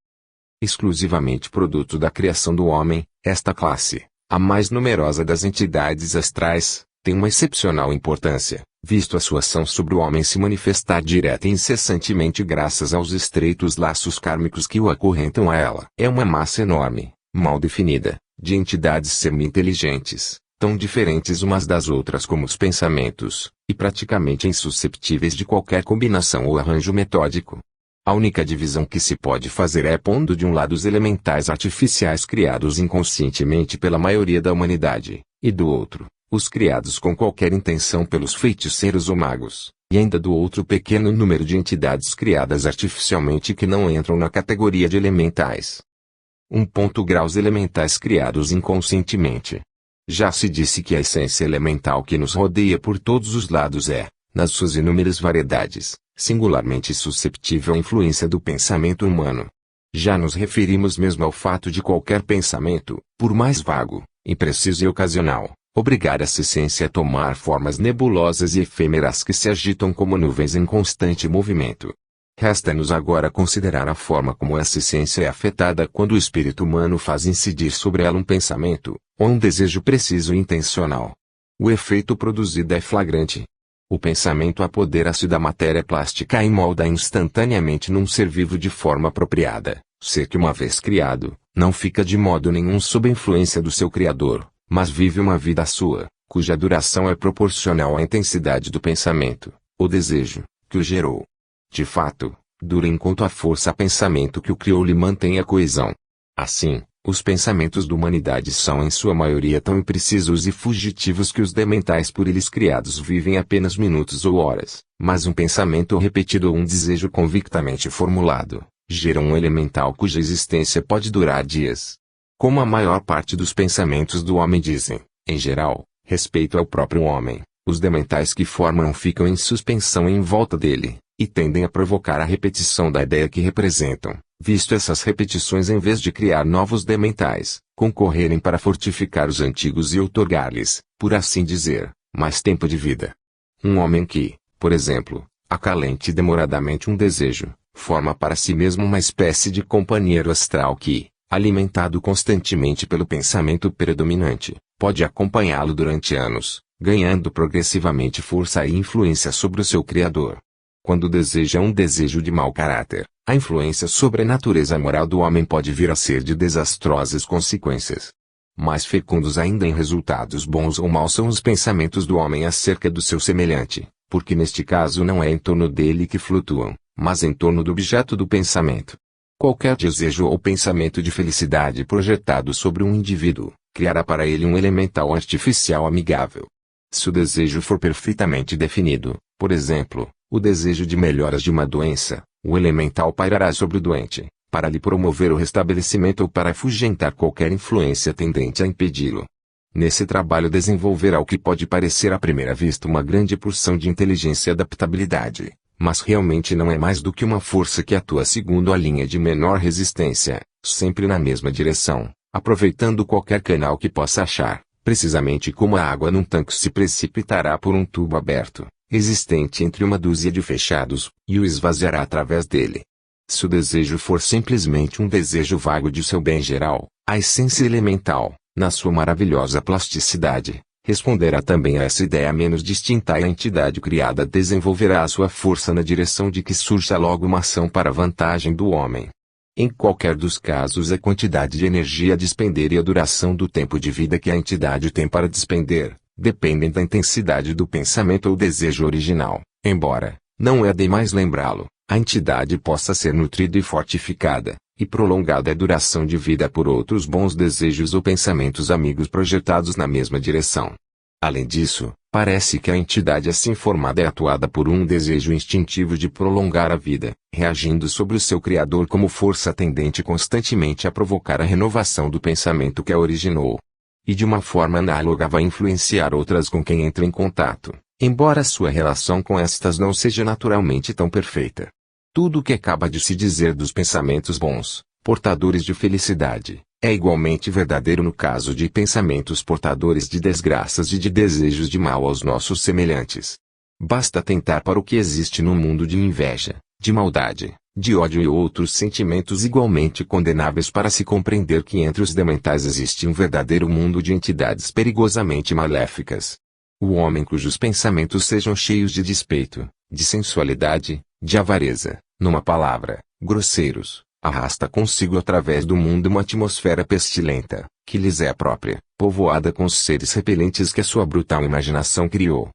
Exclusivamente produto da criação do homem, esta classe, a mais numerosa das entidades astrais, tem uma excepcional importância, visto a sua ação sobre o homem se manifestar direta e incessantemente graças aos estreitos laços kármicos que o acorrentam a ela. É uma massa enorme, mal definida, de entidades semi-inteligentes, tão diferentes umas das outras como os pensamentos, e praticamente insusceptíveis de qualquer combinação ou arranjo metódico. A única divisão que se pode fazer é pondo de um lado os elementais artificiais criados inconscientemente pela maioria da humanidade, e do outro, os criados com qualquer intenção pelos feiticeiros ou magos, e ainda do outro pequeno número de entidades criadas artificialmente que não entram na categoria de elementais. 1. Graus elementais criados inconscientemente. Já se disse que a essência elemental que nos rodeia por todos os lados é, nas suas inúmeras variedades, singularmente susceptível à influência do pensamento humano. Já nos referimos mesmo ao fato de qualquer pensamento, por mais vago, impreciso e ocasional, obrigar essa essência a tomar formas nebulosas e efêmeras que se agitam como nuvens em constante movimento. Resta-nos agora considerar a forma como essa essência é afetada quando o espírito humano faz incidir sobre ela um pensamento, ou um desejo preciso e intencional. O efeito produzido é flagrante. O pensamento apodera-se da matéria plástica e molda instantaneamente num ser vivo de forma apropriada, ser que uma vez criado, não fica de modo nenhum sob a influência do seu criador, mas vive uma vida sua, cuja duração é proporcional à intensidade do pensamento, ou desejo, que o gerou. De fato, dura enquanto a força pensamento que o criou lhe mantém a coesão. Assim, os pensamentos da humanidade são em sua maioria tão imprecisos e fugitivos que os dementais por eles criados vivem apenas minutos ou horas, mas um pensamento repetido ou um desejo convictamente formulado, gera um elemental cuja existência pode durar dias. Como a maior parte dos pensamentos do homem dizem, em geral, respeito ao próprio homem, os dementais que formam ficam em suspensão em volta dele, e tendem a provocar a repetição da ideia que representam, visto essas repetições em vez de criar novos dementais, concorrerem para fortificar os antigos e outorgar-lhes, por assim dizer, mais tempo de vida. Um homem que, por exemplo, acalente demoradamente um desejo, forma para si mesmo uma espécie de companheiro astral que, alimentado constantemente pelo pensamento predominante, pode acompanhá-lo durante anos, ganhando progressivamente força e influência sobre o seu criador. Quando deseja um desejo de mau caráter, a influência sobre a natureza moral do homem pode vir a ser de desastrosas consequências. Mais fecundos ainda em resultados bons ou maus são os pensamentos do homem acerca do seu semelhante, porque neste caso não é em torno dele que flutuam, mas em torno do objeto do pensamento. Qualquer desejo ou pensamento de felicidade projetado sobre um indivíduo, criará para ele um elemental artificial amigável. Se o desejo for perfeitamente definido, por exemplo, o desejo de melhoras de uma doença, o elemental pairará sobre o doente, para lhe promover o restabelecimento ou para afugentar qualquer influência tendente a impedi-lo. Nesse trabalho desenvolverá o que pode parecer à primeira vista uma grande porção de inteligência e adaptabilidade, mas realmente não é mais do que uma força que atua segundo a linha de menor resistência, sempre na mesma direção, aproveitando qualquer canal que possa achar, precisamente como a água num tanque se precipitará por um tubo aberto, existente entre uma dúzia de fechados, e o esvaziará através dele. Se o desejo for simplesmente um desejo vago de seu bem geral, a essência elemental, na sua maravilhosa plasticidade, responderá também a essa ideia menos distinta e a entidade criada desenvolverá a sua força na direção de que surja logo uma ação para a vantagem do homem. Em qualquer dos casos a quantidade de energia a despender e a duração do tempo de vida que a entidade tem para despender, dependem da intensidade do pensamento ou desejo original, embora, não é demais lembrá-lo, a entidade possa ser nutrida e fortificada, e prolongada a duração de vida por outros bons desejos ou pensamentos amigos projetados na mesma direção. Além disso, parece que a entidade assim formada é atuada por um desejo instintivo de prolongar a vida, reagindo sobre o seu criador como força tendente constantemente a provocar a renovação do pensamento que a originou. E de uma forma análoga vai influenciar outras com quem entra em contato, embora sua relação com estas não seja naturalmente tão perfeita. Tudo o que acaba de se dizer dos pensamentos bons, portadores de felicidade, é igualmente verdadeiro no caso de pensamentos portadores de desgraças e de desejos de mal aos nossos semelhantes. Basta atentar para o que existe no mundo de inveja, de maldade, de ódio e outros sentimentos igualmente condenáveis para se compreender que entre os dementais existe um verdadeiro mundo de entidades perigosamente maléficas. O homem cujos pensamentos sejam cheios de despeito, de sensualidade, de avareza, numa palavra, grosseiros, arrasta consigo através do mundo uma atmosfera pestilenta, que lhes é própria, povoada com os seres repelentes que a sua brutal imaginação criou.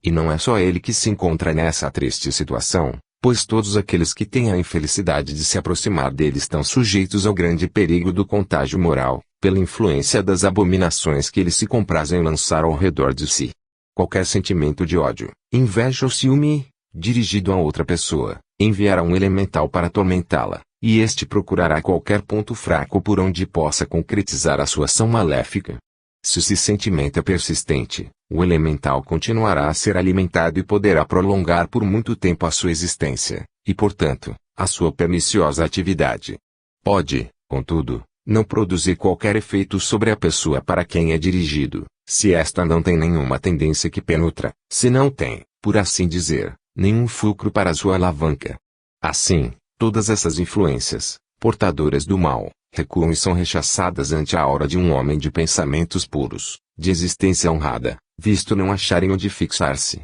E não é só ele que se encontra nessa triste situação, pois todos aqueles que têm a infelicidade de se aproximar dele estão sujeitos ao grande perigo do contágio moral, pela influência das abominações que eles se comprazem em lançar ao redor de si. Qualquer sentimento de ódio, inveja ou ciúme, dirigido a outra pessoa, enviará um elemental para atormentá-la, e este procurará qualquer ponto fraco por onde possa concretizar a sua ação maléfica. Se esse sentimento é persistente, o elemental continuará a ser alimentado e poderá prolongar por muito tempo a sua existência, e portanto, a sua perniciosa atividade. Pode, contudo, não produzir qualquer efeito sobre a pessoa para quem é dirigido, se esta não tem nenhuma tendência que penetra, se não tem, por assim dizer, nenhum fulcro para sua alavanca. Assim, todas essas influências, portadoras do mal, recuam e são rechaçadas ante a aura de um homem de pensamentos puros, de existência honrada, visto não acharem onde fixar-se.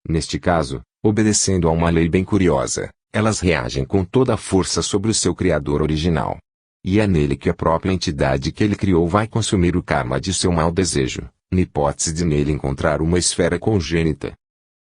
Neste caso, obedecendo a uma lei bem curiosa, elas reagem com toda a força sobre o seu Criador original. E é nele que a própria entidade que ele criou vai consumir o karma de seu mau desejo, na hipótese de nele encontrar uma esfera congênita.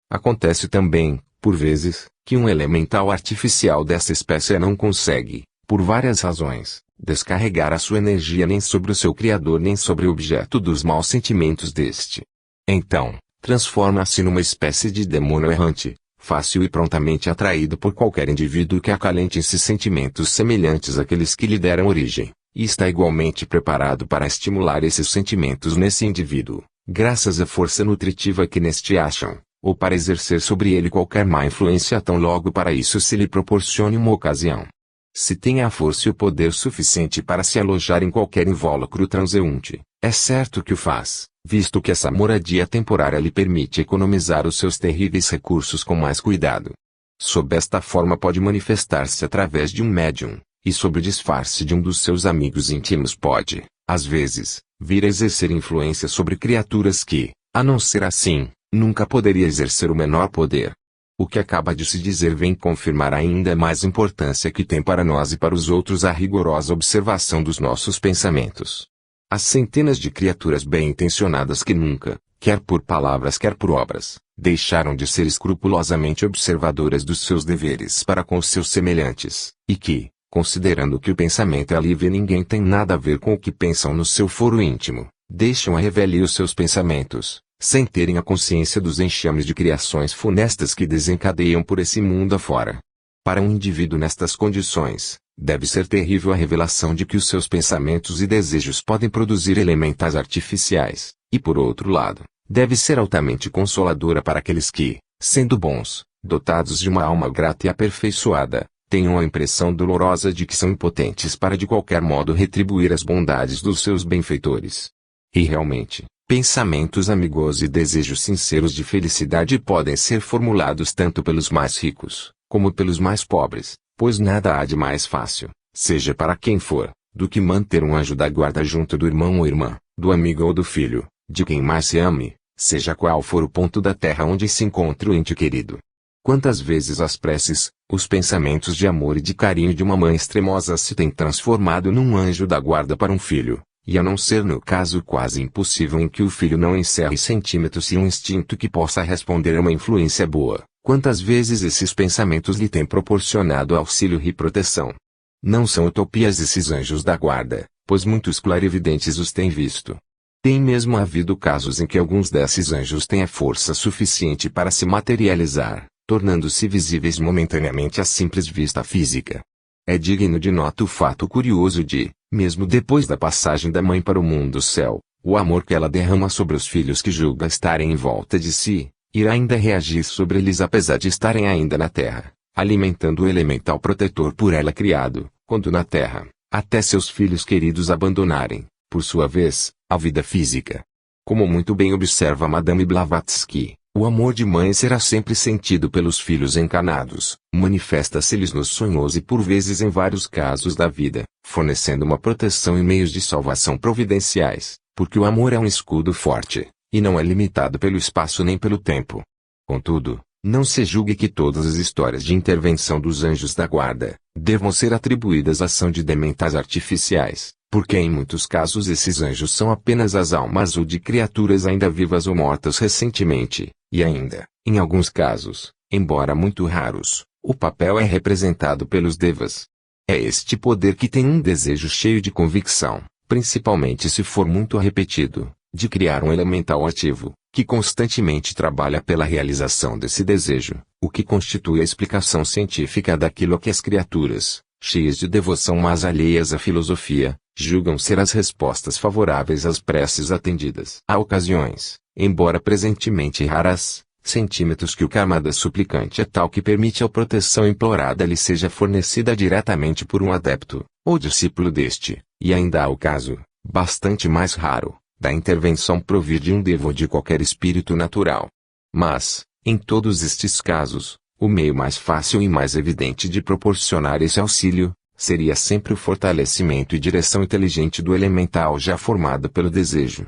Acontece também, por vezes, que um elemental artificial dessa espécie não consegue, por várias razões, descarregar a sua energia nem sobre o seu Criador nem sobre o objeto dos maus sentimentos deste. Então, transforma-se numa espécie de demônio errante, fácil e prontamente atraído por qualquer indivíduo que acalente esses sentimentos semelhantes àqueles que lhe deram origem, e está igualmente preparado para estimular esses sentimentos nesse indivíduo, graças à força nutritiva que neste acham, ou para exercer sobre ele qualquer má influência tão logo para isso se lhe proporcione uma ocasião. Se tem a força e o poder suficiente para se alojar em qualquer invólucro transeunte, é certo que o faz, visto que essa moradia temporária lhe permite economizar os seus terríveis recursos com mais cuidado. Sob esta forma pode manifestar-se através de um médium, e sob o disfarce de um dos seus amigos íntimos pode, às vezes, vir a exercer influência sobre criaturas que, a não ser assim, nunca poderia exercer o menor poder. O que acaba de se dizer vem confirmar ainda mais importância que tem para nós e para os outros a rigorosa observação dos nossos pensamentos. Há centenas de criaturas bem-intencionadas que nunca, quer por palavras quer por obras, deixaram de ser escrupulosamente observadoras dos seus deveres para com os seus semelhantes, e que, considerando que o pensamento é livre e ninguém tem nada a ver com o que pensam no seu foro íntimo, deixam a revelia os seus pensamentos, sem terem a consciência dos enxames de criações funestas que desencadeiam por esse mundo afora. Para um indivíduo nestas condições, deve ser terrível a revelação de que os seus pensamentos e desejos podem produzir elementais artificiais, e por outro lado, deve ser altamente consoladora para aqueles que, sendo bons, dotados de uma alma grata e aperfeiçoada, tenham a impressão dolorosa de que são impotentes para de qualquer modo retribuir as bondades dos seus benfeitores. E realmente, pensamentos amigosos e desejos sinceros de felicidade podem ser formulados tanto pelos mais ricos, como pelos mais pobres, pois nada há de mais fácil, seja para quem for, do que manter um anjo da guarda junto do irmão ou irmã, do amigo ou do filho, de quem mais se ame, seja qual for o ponto da terra onde se encontre o ente querido. Quantas vezes as preces, os pensamentos de amor e de carinho de uma mãe extremosa se têm transformado num anjo da guarda para um filho, e a não ser no caso quase impossível em que o filho não encerre centímetros e um instinto que possa responder a uma influência boa, quantas vezes esses pensamentos lhe têm proporcionado auxílio e proteção. Não são utopias esses anjos da guarda, pois muitos clarividentes os têm visto. Tem mesmo havido casos em que alguns desses anjos têm a força suficiente para se materializar, tornando-se visíveis momentaneamente à simples vista física. É digno de nota o fato curioso de, mesmo depois da passagem da mãe para o mundo céu, o amor que ela derrama sobre os filhos que julga estarem em volta de si, irá ainda reagir sobre eles apesar de estarem ainda na terra, alimentando o elemental protetor por ela criado, quando na terra, até seus filhos queridos abandonarem, por sua vez, a vida física. Como muito bem observa Madame Blavatsky, O amor de mãe será sempre sentido pelos filhos encarnados, manifesta-se-lhes nos sonhos e por vezes em vários casos da vida, fornecendo uma proteção e meios de salvação providenciais, porque o amor é um escudo forte, e não é limitado pelo espaço nem pelo tempo. Contudo, não se julgue que todas as histórias de intervenção dos anjos da guarda devam ser atribuídas à ação de dementais artificiais, porque em muitos casos esses anjos são apenas as almas ou de criaturas ainda vivas ou mortas recentemente, e ainda, em alguns casos, embora muito raros, o papel é representado pelos devas. É este poder que tem um desejo cheio de convicção, principalmente se for muito repetido, de criar um elemental ativo, que constantemente trabalha pela realização desse desejo, o que constitui a explicação científica daquilo a que as criaturas, cheias de devoção mas alheias à filosofia, julgam ser as respostas favoráveis às preces atendidas. Há ocasiões, embora presentemente raras, centímetros que o karma da suplicante é tal que permite a proteção implorada lhe seja fornecida diretamente por um adepto, ou discípulo deste, e ainda há o caso, bastante mais raro, da intervenção provir de um devo ou de qualquer espírito natural. Mas, em todos estes casos, o meio mais fácil e mais evidente de proporcionar esse auxílio, seria sempre o fortalecimento e direção inteligente do elemental já formado pelo desejo.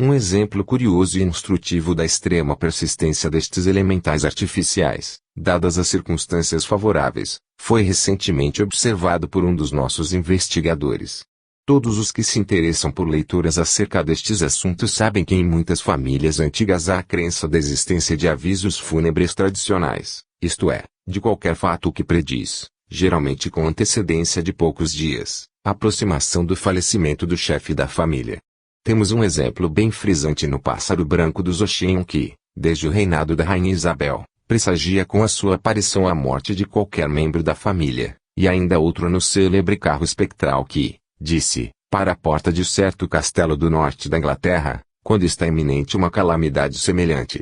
Um exemplo curioso e instrutivo da extrema persistência destes elementais artificiais, dadas as circunstâncias favoráveis, foi recentemente observado por um dos nossos investigadores. Todos os que se interessam por leituras acerca destes assuntos sabem que em muitas famílias antigas há a crença da existência de avisos fúnebres tradicionais, isto é, de qualquer fato que prediz, geralmente com antecedência de poucos dias, a aproximação do falecimento do chefe da família. Temos um exemplo bem frisante no pássaro branco dos Oxen que, desde o reinado da Rainha Isabel, pressagia com a sua aparição a morte de qualquer membro da família, e ainda outro no célebre carro espectral que, disse, para a porta de certo castelo do norte da Inglaterra, quando está iminente uma calamidade semelhante.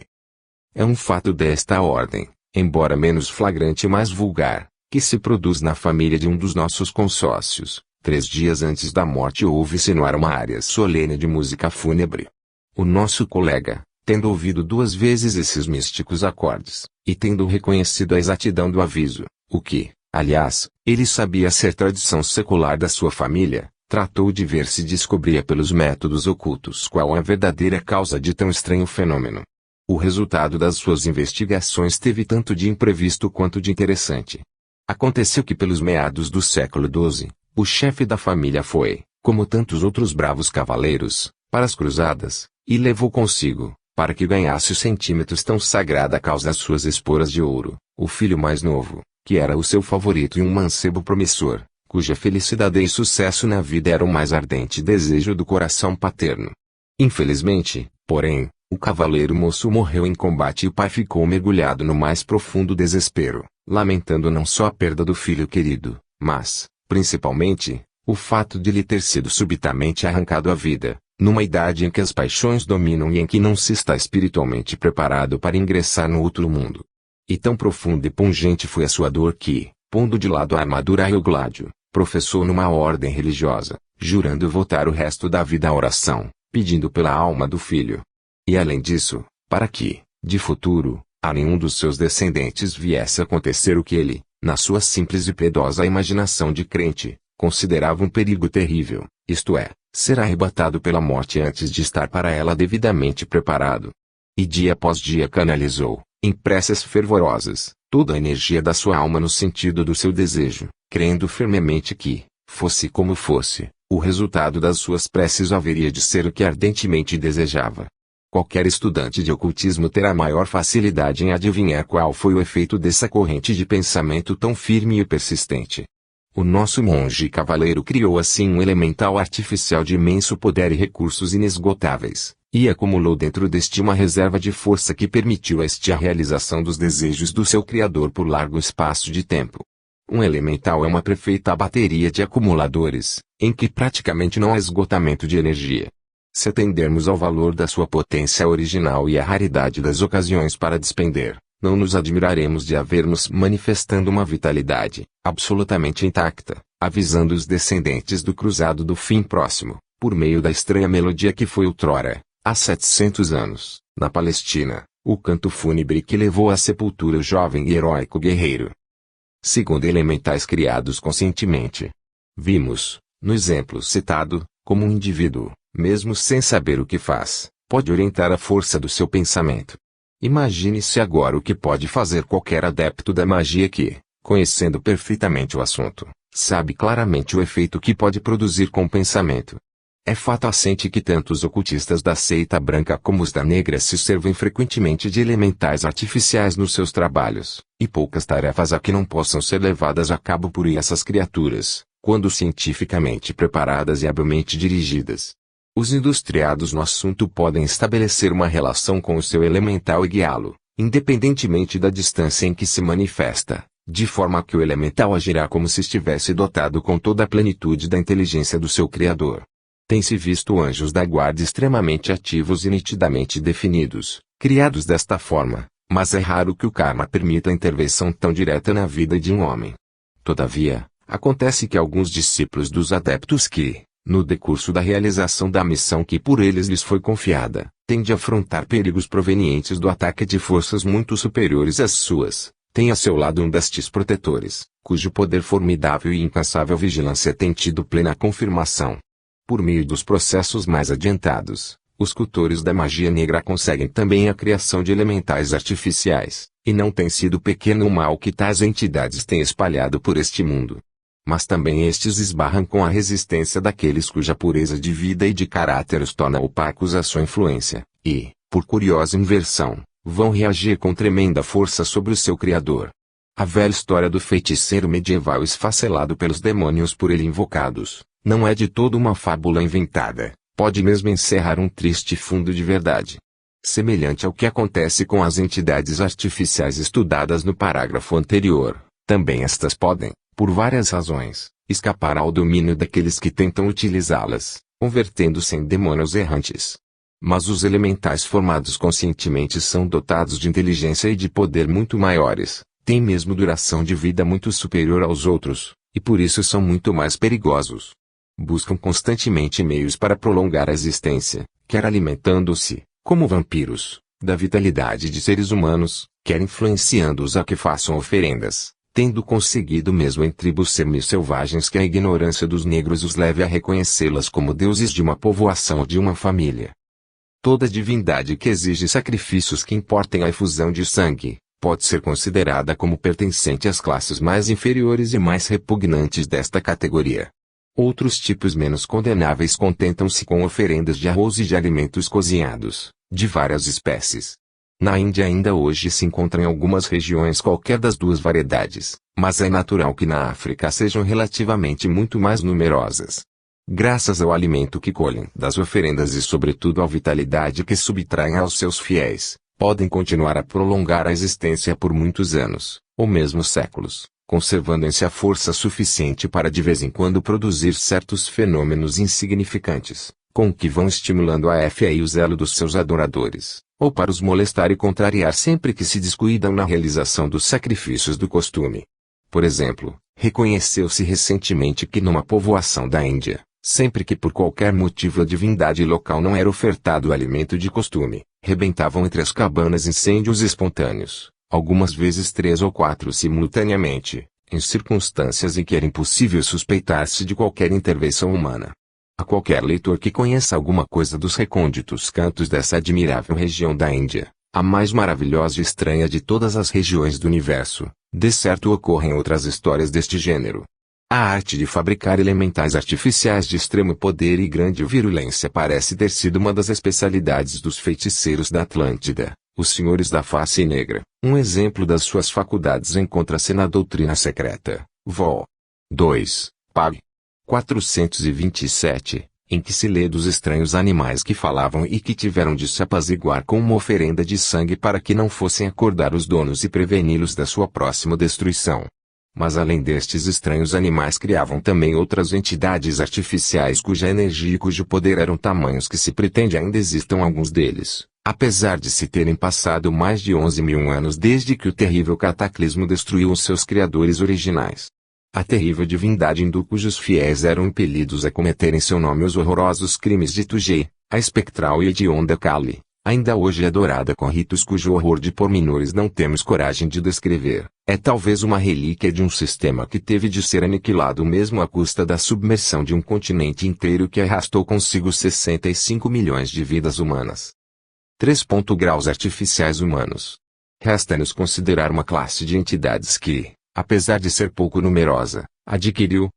É um fato desta ordem, embora menos flagrante e mais vulgar, que se produz na família de um dos nossos consórcios. 3 dias antes da morte houve-se no ar uma área solene de música fúnebre. O nosso colega, tendo ouvido 2 vezes esses místicos acordes, e tendo reconhecido a exatidão do aviso, o que, aliás, ele sabia ser tradição secular da sua família, tratou de ver se descobria pelos métodos ocultos qual a verdadeira causa de tão estranho fenômeno. O resultado das suas investigações teve tanto de imprevisto quanto de interessante. Aconteceu que pelos meados do século XII, o chefe da família foi, como tantos outros bravos cavaleiros, para as cruzadas, e levou consigo, para que ganhasse os centímetros tão sagrada causa as suas esporas de ouro, o filho mais novo, que era o seu favorito e um mancebo promissor, cuja felicidade e sucesso na vida era o mais ardente desejo do coração paterno. Infelizmente, porém, o cavaleiro moço morreu em combate e o pai ficou mergulhado no mais profundo desespero, lamentando não só a perda do filho querido, mas, principalmente, o fato de lhe ter sido subitamente arrancado a vida, numa idade em que as paixões dominam e em que não se está espiritualmente preparado para ingressar no outro mundo. E tão profunda e pungente foi a sua dor que, pondo de lado a armadura e o gládio, professou numa ordem religiosa, jurando voltar o resto da vida à oração, pedindo pela alma do filho. E além disso, para que, de futuro, a nenhum dos seus descendentes viesse a acontecer o que ele, na sua simples e piedosa imaginação de crente, considerava um perigo terrível, isto é, ser arrebatado pela morte antes de estar para ela devidamente preparado. E dia após dia canalizou, em preces fervorosas, toda a energia da sua alma no sentido do seu desejo, crendo firmemente que, fosse como fosse, o resultado das suas preces haveria de ser o que ardentemente desejava. Qualquer estudante de ocultismo terá maior facilidade em adivinhar qual foi o efeito dessa corrente de pensamento tão firme e persistente. O nosso monge cavaleiro criou assim um elemental artificial de imenso poder e recursos inesgotáveis, e acumulou dentro deste uma reserva de força que permitiu a este a realização dos desejos do seu criador por largo espaço de tempo. Um elemental é uma perfeita bateria de acumuladores, em que praticamente não há esgotamento de energia. Se atendermos ao valor da sua potência original e à raridade das ocasiões para despender, não nos admiraremos de havermos manifestando uma vitalidade, absolutamente intacta, avisando os descendentes do cruzado do fim próximo, por meio da estranha melodia que foi outrora, há 700 anos, na Palestina, O canto fúnebre que levou à sepultura o jovem e heróico guerreiro. Segundo, elementais criados conscientemente. Vimos, no exemplo citado, como um indivíduo, mesmo sem saber o que faz, pode orientar a força do seu pensamento. Imagine-se agora o que pode fazer qualquer adepto da magia que, conhecendo perfeitamente o assunto, sabe claramente o efeito que pode produzir com o pensamento. É fato assente que tanto os ocultistas da seita branca como os da negra se servem frequentemente de elementais artificiais nos seus trabalhos, e poucas tarefas há que não possam ser levadas a cabo por essas criaturas, quando cientificamente preparadas e habilmente dirigidas. Os industriados no assunto podem estabelecer uma relação com o seu elemental e guiá-lo, independentemente da distância em que se manifesta, de forma que o elemental agirá como se estivesse dotado com toda a plenitude da inteligência do seu Criador. Tem-se visto anjos da guarda extremamente ativos e nitidamente definidos, criados desta forma, mas é raro que o karma permita a intervenção tão direta na vida de um homem. Todavia, acontece que alguns discípulos dos adeptos que, no decurso da realização da missão que por eles lhes foi confiada, têm de afrontar perigos provenientes do ataque de forças muito superiores às suas, têm a seu lado um destes protetores, cujo poder formidável e incansável vigilância tem tido plena confirmação. Por meio dos processos mais adiantados, os cultores da magia negra conseguem também a criação de elementais artificiais, e não tem sido pequeno o mal que tais entidades têm espalhado por este mundo. Mas também estes esbarram com a resistência daqueles cuja pureza de vida e de caráter os torna opacos à sua influência, e, por curiosa inversão, vão reagir com tremenda força sobre o seu Criador. A velha história do feiticeiro medieval esfacelado pelos demônios por ele invocados, não é de todo uma fábula inventada, pode mesmo encerrar um triste fundo de verdade. Semelhante ao que acontece com as entidades artificiais estudadas no parágrafo anterior, também estas podem, por várias razões, escapar ao domínio daqueles que tentam utilizá-las, convertendo-se em demônios errantes. Mas os elementais formados conscientemente são dotados de inteligência e de poder muito maiores, têm mesmo duração de vida muito superior aos outros, e por isso são muito mais perigosos. Buscam constantemente meios para prolongar a existência, quer alimentando-se, como vampiros, da vitalidade de seres humanos, quer influenciando-os a que façam oferendas, tendo conseguido mesmo em tribos semi-selvagens que a ignorância dos negros os leve a reconhecê-las como deuses de uma povoação ou de uma família. Toda divindade que exige sacrifícios que importem a efusão de sangue, pode ser considerada como pertencente às classes mais inferiores e mais repugnantes desta categoria. Outros tipos menos condenáveis contentam-se com oferendas de arroz e de alimentos cozinhados, de várias espécies. Na Índia ainda hoje se encontram em algumas regiões qualquer das duas variedades, mas é natural que na África sejam relativamente muito mais numerosas. Graças ao alimento que colhem das oferendas e sobretudo à vitalidade que subtraem aos seus fiéis, podem continuar a prolongar a existência por muitos anos, ou mesmo séculos, conservando em si a força suficiente para de vez em quando produzir certos fenômenos insignificantes, com que vão estimulando a fé e o zelo dos seus adoradores, ou para os molestar e contrariar sempre que se descuidam na realização dos sacrifícios do costume. Por exemplo, reconheceu-se recentemente que numa povoação da Índia, sempre que por qualquer motivo a divindade local não era ofertado o alimento de costume, rebentavam entre as cabanas incêndios espontâneos, algumas vezes 3 ou 4 simultaneamente, em circunstâncias em que era impossível suspeitar-se de qualquer intervenção humana. A qualquer leitor que conheça alguma coisa dos recônditos cantos dessa admirável região da Índia, a mais maravilhosa e estranha de todas as regiões do universo, de certo ocorrem outras histórias deste gênero. A arte de fabricar elementais artificiais de extremo poder e grande virulência parece ter sido uma das especialidades dos feiticeiros da Atlântida, os senhores da face negra. Um exemplo das suas faculdades encontra-se na doutrina secreta, Vol. 2, Pag. 427, em que se lê dos estranhos animais que falavam e que tiveram de se apaziguar com uma oferenda de sangue para que não fossem acordar os donos e preveni-los da sua próxima destruição. Mas além destes estranhos animais criavam também outras entidades artificiais cuja energia e cujo poder eram tamanhos que se pretende ainda existam alguns deles, apesar de se terem passado mais de 11.000 anos desde que o terrível cataclismo destruiu os seus criadores originais. A terrível divindade hindu cujos fiéis eram impelidos a cometer em seu nome os horrorosos crimes de Tujé, a espectral e hedionda Kali, ainda hoje é adorada com ritos cujo horror de pormenores não temos coragem de descrever, é talvez uma relíquia de um sistema que teve de ser aniquilado mesmo à custa da submersão de um continente inteiro que arrastou consigo 65 milhões de vidas humanas. 3. Graus artificiais humanos. Resta-nos considerar uma classe de entidades que, apesar de ser pouco numerosa, adquiriu,